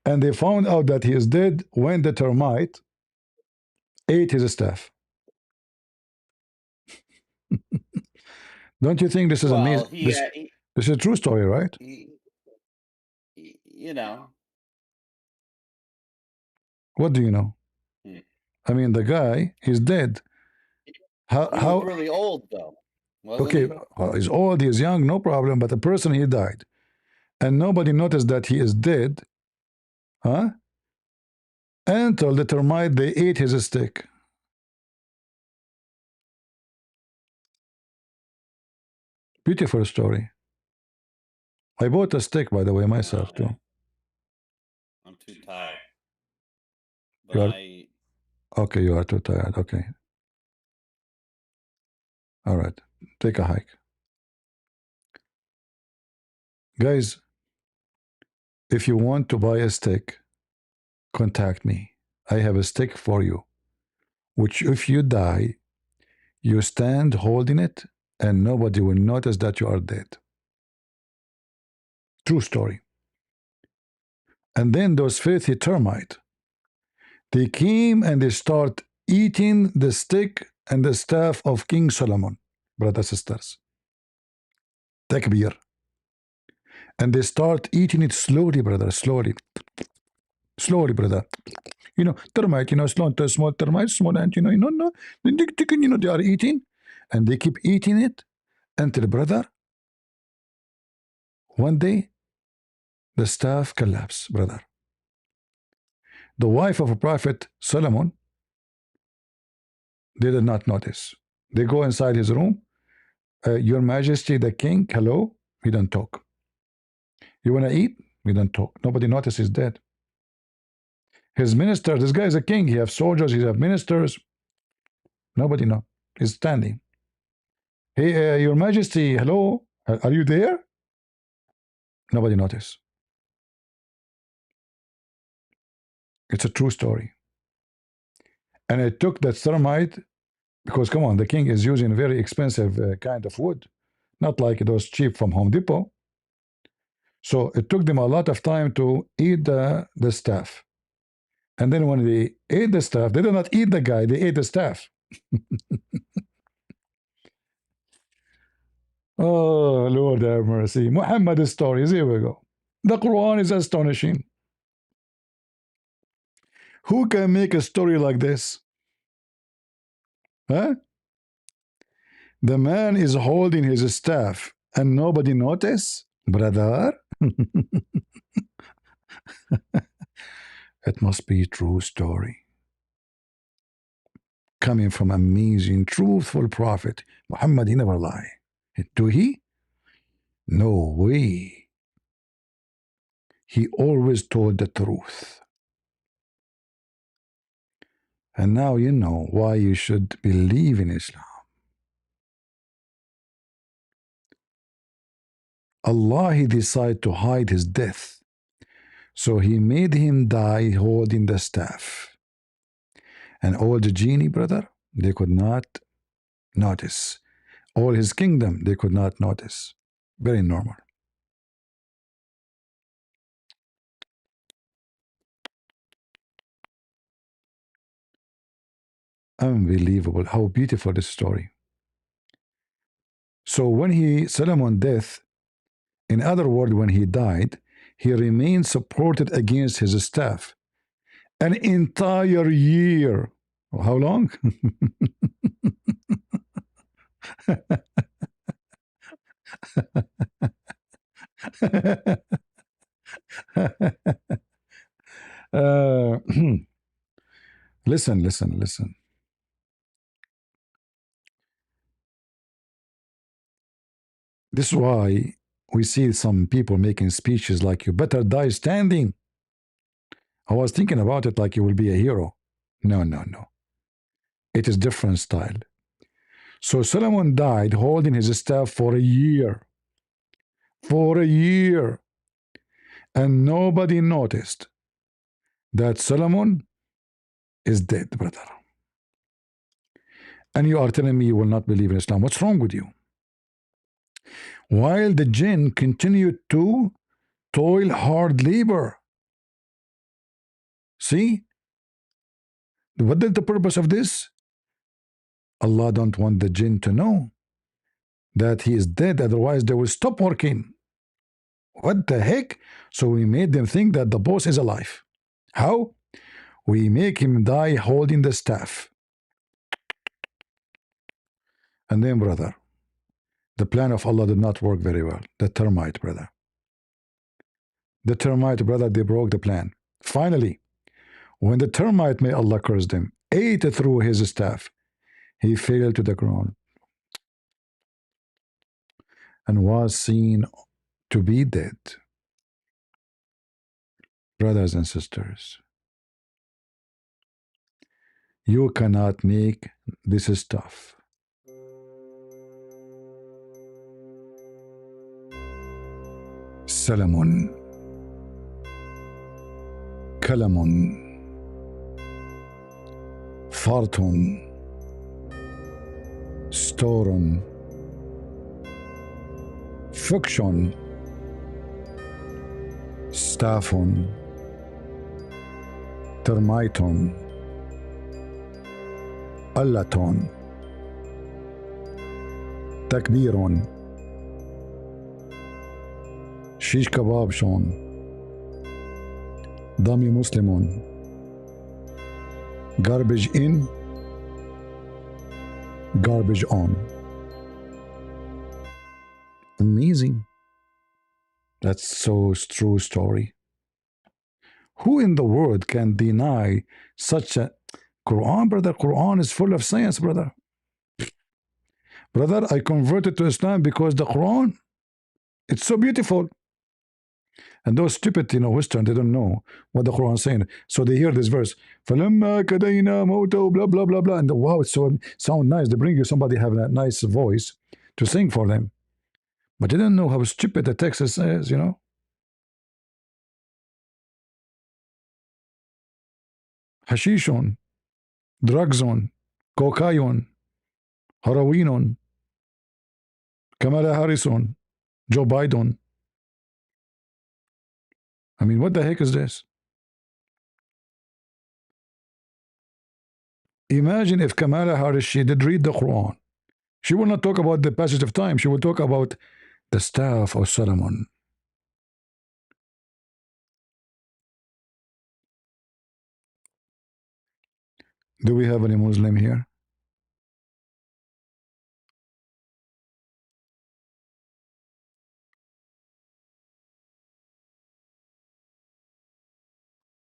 And they found out that he is dead when the termite ate his staff. Don't you think this is amazing? This is a true story, right? You know. What do you know? I mean, the guy is dead. He was really old, though. Okay, well, he's old, he's young, no problem. But the person, he died. And nobody noticed that he is dead. Huh? Until the termite, they ate his stick. Beautiful story. I bought a stick, by the way, myself, too. I'm too tired. But okay, you are too tired. Okay. All right. Take a hike. Guys, if you want to buy a stick, contact me. I have a stick for you, which if you die, you stand holding it and nobody will notice that you are dead. True story. And then those filthy termites, they came and they start eating the stick and the staff of King Solomon, brothers and sisters. Takbir. And they start eating it slowly, brother, slowly. Slowly, brother. You know, termite, you know, small termites, small ant, you know, they are eating, and they keep eating it until, brother, one day, the staff collapsed, brother. The wife of a prophet, Solomon, they did not notice. They go inside his room. Your Majesty, the king, hello, we don't talk. You want to eat? We don't talk. Nobody notices he's dead. His minister, this guy is a king. He has soldiers, he has ministers. Nobody know. He's standing. Hey, Your Majesty, hello, are you there? Nobody noticed. It's a true story. And it took that thermite, because come on, the king is using very expensive kind of wood, not like those cheap from Home Depot. So it took them a lot of time to eat the staff. And then when they ate the staff, they did not eat the guy, they ate the staff. Oh, Lord have mercy. Muhammad's stories, here we go. The Quran is astonishing. Who can make a story like this? Huh? The man is holding his staff and nobody notice? Brother? It must be a true story. Coming from amazing, truthful prophet. Muhammad, he never lie. Do he? No way. He always told the truth. And now you know why you should believe in Islam. Allah, he decided to hide his death. So he made him die holding the staff. And all the genie, brother, they could not notice. All his kingdom, they could not notice. Very normal. Unbelievable. How beautiful this story. So when Solomon death, in other words, when he died, he remained supported against his staff an entire year. How long? uh, listen, listen, listen. This is why we see some people making speeches like, you better die standing. I was thinking about it like you will be a hero. No, no, no. It is different style. So Solomon died holding his staff for a year. For a year. And nobody noticed that Solomon is dead, brother. And you are telling me you will not believe in Islam. What's wrong with you? While the jinn continued to toil hard labor. See? What is the purpose of this? Allah don't want the jinn to know that he is dead, otherwise they will stop working. What the heck? So we made them think that the boss is alive. How? We make him die holding the staff. And then, brother, the plan of Allah did not work very well. The termite, brother. The termite, brother, they broke the plan. Finally, when the termite, may Allah curse them, ate through his staff, he fell to the ground and was seen to be dead. Brothers and sisters, you cannot make this stuff. Salamun, kalamun, fartun, storun, fiction, staffun, termiton, allaton, takbirun, shish kebab shon, dami muslimun, garbage in, garbage on. Amazing. That's so true story. Who in the world can deny such a Quran, brother? Quran is full of science, brother. Brother, I converted to Islam because the Quran, it's so beautiful. And those stupid, Western, they don't know what the Quran is saying. So they hear this verse, فَلَمَّا كَدَيْنَا مَوْتَهُ, blah, blah, blah, blah. And wow, it's so sound nice. They bring you somebody having a nice voice to sing for them. But they don't know how stupid the text is, Hashishon, drugs on, cocaine, heroin on, Kamala Harris on, Joe Biden. I mean, what the heck is this? Imagine if Kamala Harris, she did read the Quran. She will not talk about the passage of time. She will talk about the staff of Solomon. Do we have any Muslim here?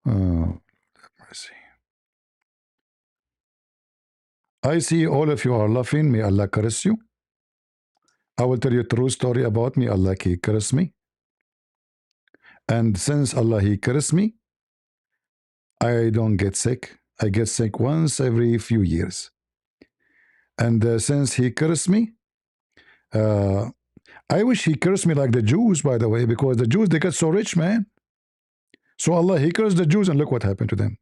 Oh, mercy. I see all of you are laughing. May Allah caress you. I will tell you a true story about me. Allah He caress me. And since Allah He caress me, I don't get sick. I get sick once every few years. And since He cursed me, I wish He cursed me like the Jews, by the way, because the Jews, they get so rich, man. So Allah, He cursed the Jews, and look what happened to them.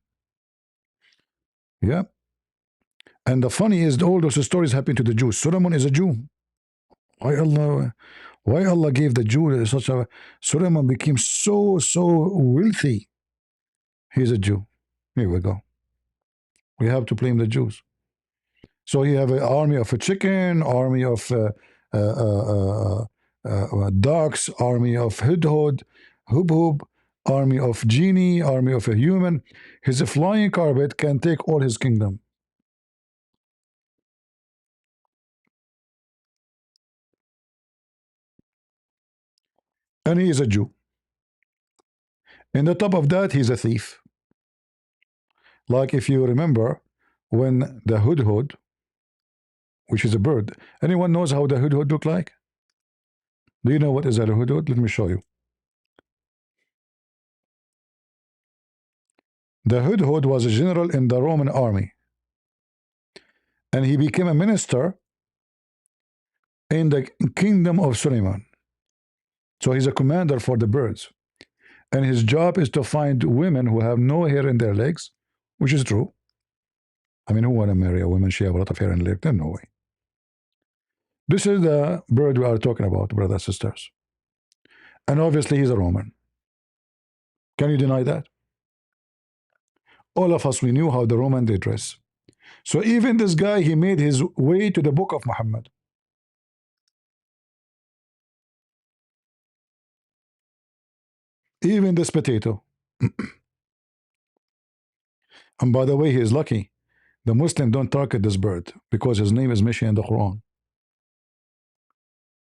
Yeah. And the funny is, all those stories happen to the Jews. Solomon is a Jew. Why Allah gave the Jew such a... Solomon became so wealthy. He's a Jew. Here we go. We have to blame the Jews. So you have an army of a chicken, army of ducks, army of hudhud, hubhub, army of genie, army of a human. His flying carpet can take all his kingdom. and he is a Jew. In the top of that, he's a thief. Like if you remember when the hudhud, which is a bird, anyone knows how the hudhud look like? Do you know what is a hudhud? Let me show you. The hudhud was a general in the Roman army, and he became a minister in the kingdom of Suleiman. So he's a commander for the birds, and his job is to find women who have no hair in their legs, which is true. I mean, who want to marry a woman she have a lot of hair in her legs? No way. This is the bird we are talking about, brothers and sisters. And obviously he's a Roman. Can you deny that? All of us, we knew how the Roman they dress. So even this guy, he made his way to the book of Muhammad. Even this potato. And by the way, he is lucky. The Muslim don't target this bird because his name is mentioned in the Quran.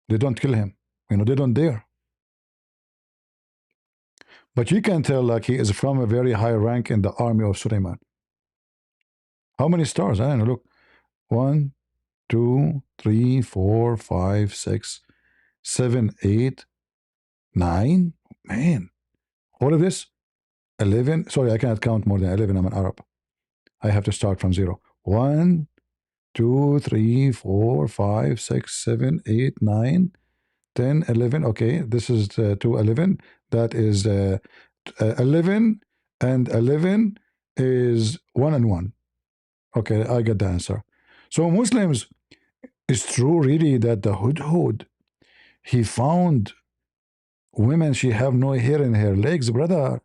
They don't kill him. You know, they don't dare. But you can tell like he is from a very high rank in the army of Suleiman. How many stars? I don't know. Look. 1, 2, 3, 4, 5, 6, 7, 8, 9. Man. All of this? 11. Sorry, I cannot count more than 11. I'm an Arab. I have to start from 0. 1, 2, 3, 4, 5, 6, 7, 8, 9, 10, 11. Okay, this is 2, 11. That is 11, and 11 is 1 and 1. Okay, I get the answer. So Muslims, it's true really that the hudhud, he found women, she have no hair in her legs, brother.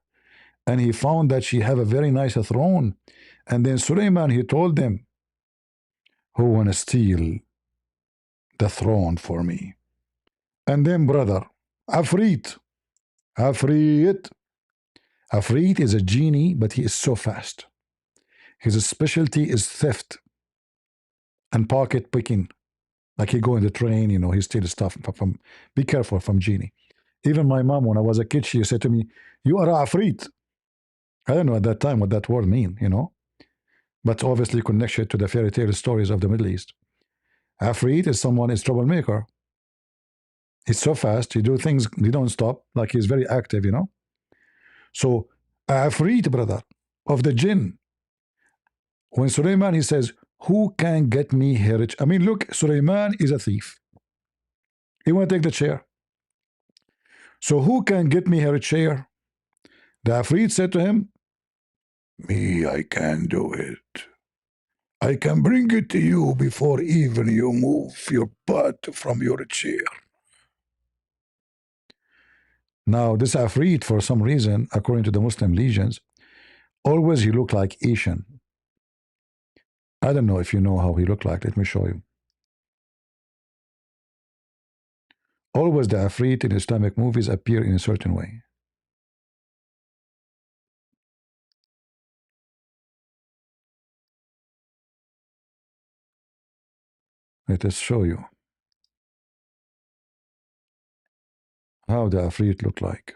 And he found that she have a very nice throne. And then Suleiman, he told them, who want to steal the throne for me? And then, brother, Afrit. Afrit is a genie, but he is so fast. His specialty is theft and pocket picking. Like he go in the train, you know, he steal stuff from be careful from genie. Even my mom, when I was a kid, she said to me, you are a Afrit. I don't know at that time what that word mean, you know. But obviously connected to the fairy tale stories of the Middle East. Afrit is someone is troublemaker. He's so fast, he do things, he don't stop, like he's very active, you know. So Afrit, brother, of the jinn. When Suleiman, he says, who can get me heritage? I mean, look, Suleiman is a thief. He want to take the chair. So who can get me her chair? The Afrit said to him, me, I can do it. I can bring it to you before even you move your butt from your chair. Now, this Afrit, for some reason, according to the Muslim legends, always he looked like Asian. I don't know if you know how he looked like. Let me show you. Always the Afrit in Islamic movies appear in a certain way. Let us show you how the Afrit look like.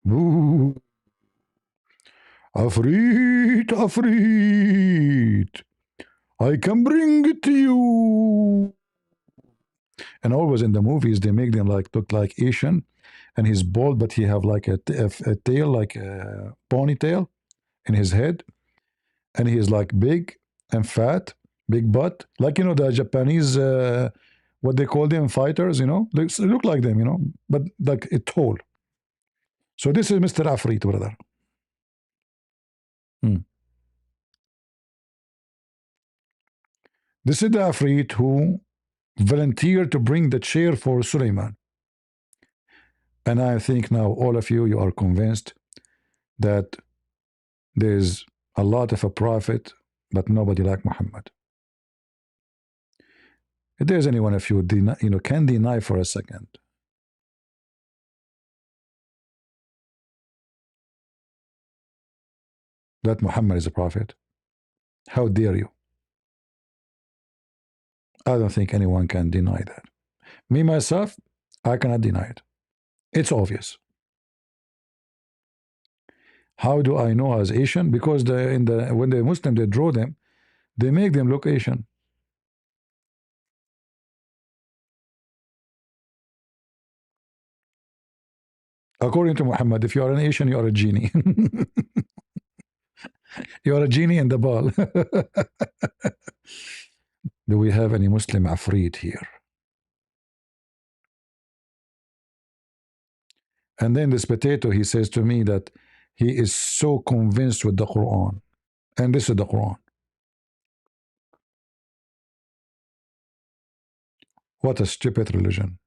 Boo! Afrit, Afrit, I can bring it to you. And always in the movies, they make them like look like Asian, and he's bald, but he have like a tail, like a ponytail in his head, and he is like big and fat, big butt, like you know the Japanese, what they call them, fighters, you know, they look like them, you know, but like a tall. So this is Mr. Afrit, brother. This is the Afrit who volunteered to bring the chair for Suleiman. And I think now all of you, you are convinced that there's a lot of a prophet, but nobody like Muhammad. If there's anyone of you, can deny for a second that Muhammad is a prophet, how dare you? I don't think anyone can deny that. Me, myself, I cannot deny it. It's obvious. How do I know as Asian? Because when the Muslim, they draw them, they make them look Asian. According to Muhammad, if you are an Asian, you are a genie. You are a genie in the ball. Do we have any Muslim Afreed here? And then this potato, he says to me that he is so convinced with the Quran. And this is the Quran. What a stupid religion.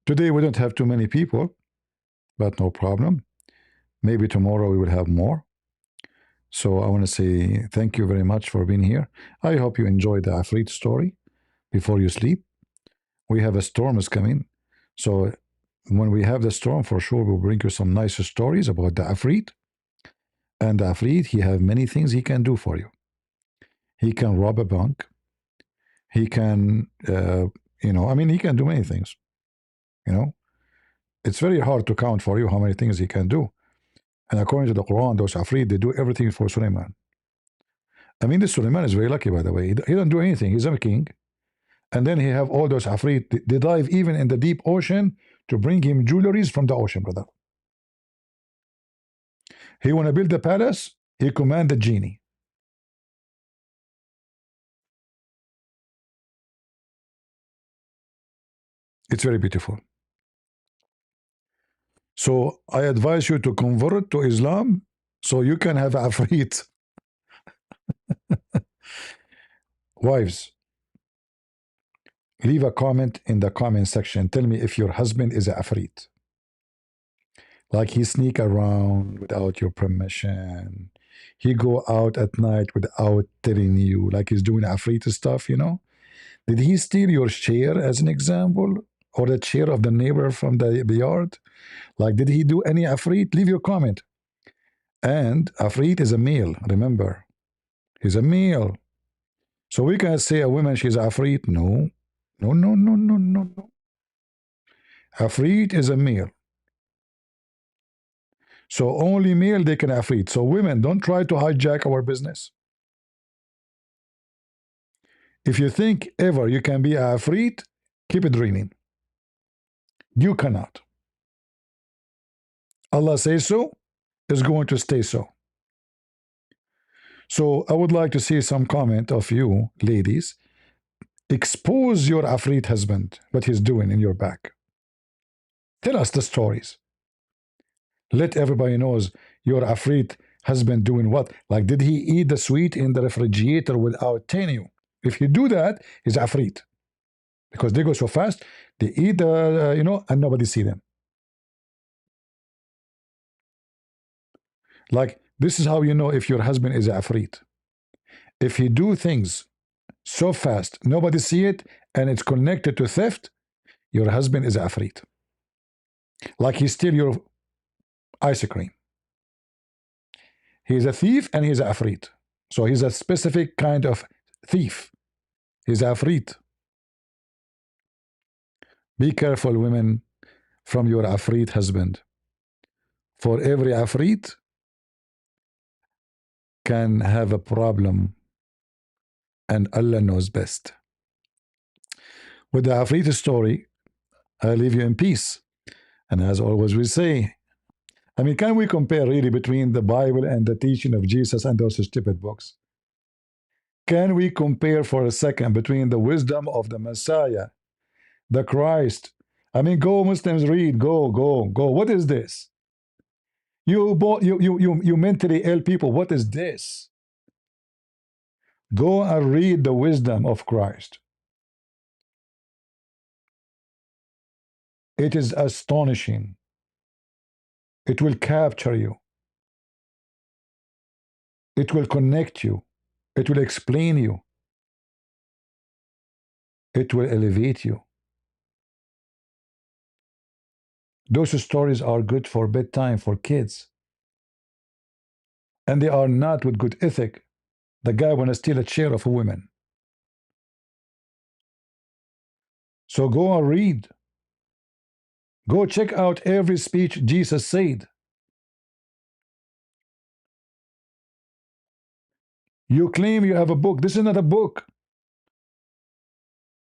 Today we don't have too many people, but no problem. Maybe tomorrow we will have more. So I want to say thank you very much for being here. I hope you enjoyed the Afreed story before you sleep. We have a storm is coming. So when we have the storm, for sure, we'll bring you some nice stories about the Afreed. And the Afreed, he have many things he can do for you. He can rob a bank. He can, I mean, he can do many things. It's very hard to count for you how many things he can do. And according to the Quran, those Afreed, they do everything for Suleiman. I mean, this Suleiman is very lucky, by the way. He don't do anything. He's a king. And then he have all those Afreed. They dive even in the deep ocean to bring him jewelries from the ocean, brother. He want to build a palace. He command the genie. It's very beautiful. So I advise you to convert to Islam so you can have Afreed. Wives, leave a comment in the comment section. Tell me if your husband is a Afreed. Like he sneak around without your permission. He go out at night without telling you, like he's doing Afreed stuff, Did he steal your chair as an example? Or the chair of the neighbor from the yard? Like, did he do any Afreed? Leave your comment. And Afreed is a male, remember. He's a male. So we can say a woman, she's Afreed. No. No, no, no, no, no, no. Afreed is a male. So only male they can Afreed. So women, don't try to hijack our business. If you think ever you can be a Afreed, keep it dreaming. You cannot. Allah says so, is going to stay so. So I would like to see some comment of you, ladies. Expose your Afreed husband, what he's doing in your back. Tell us the stories. Let everybody knows your Afreed husband doing what. Like, did he eat the sweet in the refrigerator without telling you? If he do that, he's Afreed. Because they go so fast, they eat, and nobody see them. Like, this is how you know if your husband is Afreed. If he do things so fast, nobody see it, and it's connected to theft, your husband is Afreed. Like he steal your ice cream. He's a thief and he's Afreed. So he's a specific kind of thief. He's Afreed. Be careful, women, from your Afreed husband. For every Afreed can have a problem, and Allah knows best. With the Afreed story, I leave you in peace. And as always we say, I mean, can we compare really between the Bible and the teaching of Jesus and those stupid books? Can we compare for a second between the wisdom of the Messiah, the Christ? I mean, go Muslims, read, go. What is this? You mentally ill people, what is this? Go and read the wisdom of Christ. It is astonishing. It will capture you. It will connect you. It will explain you. It will elevate you. Those stories are good for bedtime for kids. And they are not with good ethic. The guy want to steal a chair of a woman. So go and read. Go check out every speech Jesus said. You claim you have a book. This is not a book.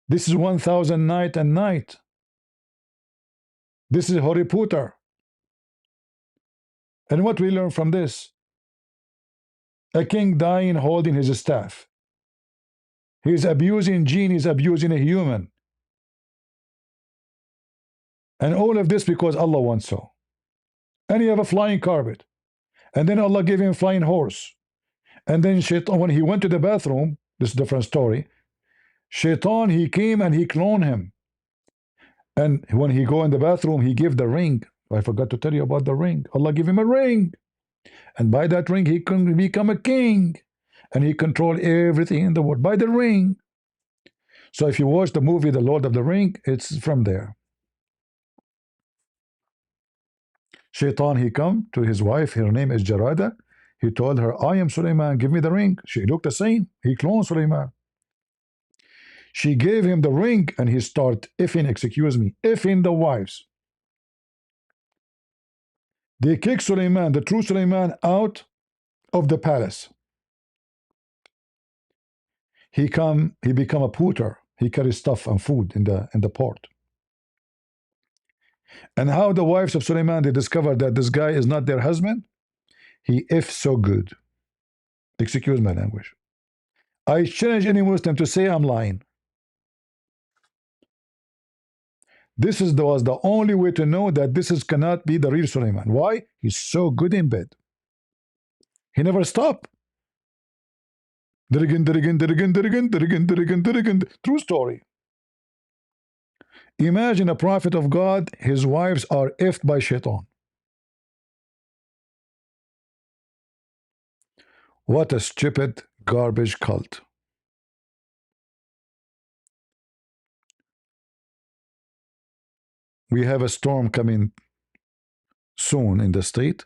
This is 1000 Night and Night. This is Harry Potter. And what we learn from this? A king dying holding his staff. He's abusing jinn, he's abusing a human. And all of this because Allah wants so. And he have a flying carpet. And then Allah gave him a flying horse. And then Shaitan, when he went to the bathroom, this is a different story, Shaitan, he came and he cloned him. And when he go in the bathroom, he gave the ring. I forgot to tell you about the ring. Allah gave him a ring. And by that ring, he can become a king. And he control everything in the world by the ring. So if you watch the movie The Lord of the Ring, it's from there. Shaitan, he come to his wife, her name is Jarada. He told her, I am Suleiman, give me the ring. She looked the same. He cloned Suleiman. She gave him the ring and he start effing the wives. They kick Suleiman, the true Suleiman, out of the palace. He become a porter. He carries stuff and food in the port. And how the wives of Suleiman, they discovered that this guy is not their husband? He ifs so good. Excuse my language. I challenge any Muslim to say I'm lying. This was the only way to know that cannot be the real Suleiman. Why? He's so good in bed. He never stopped. True story. Imagine a prophet of God, his wives are effed by Shaitan. What a stupid garbage cult. We have a storm coming soon in the state.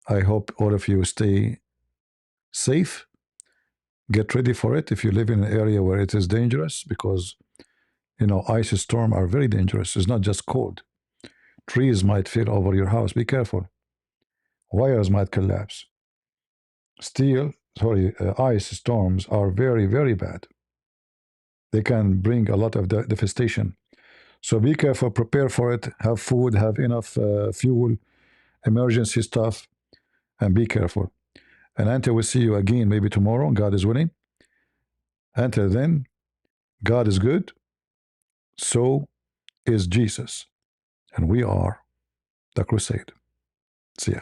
I hope all of you stay safe. Get ready for it if you live in an area where it is dangerous, because ice storms are very dangerous. It's not just cold. Trees might fall over your house. Be careful. Wires might collapse. Ice storms are very, very bad. They can bring a lot of devastation. So be careful, prepare for it, have food, have enough fuel, emergency stuff, and be careful. And until we see you again, maybe tomorrow, God is willing. Until then, God is good. So is Jesus. And we are the crusade. See ya.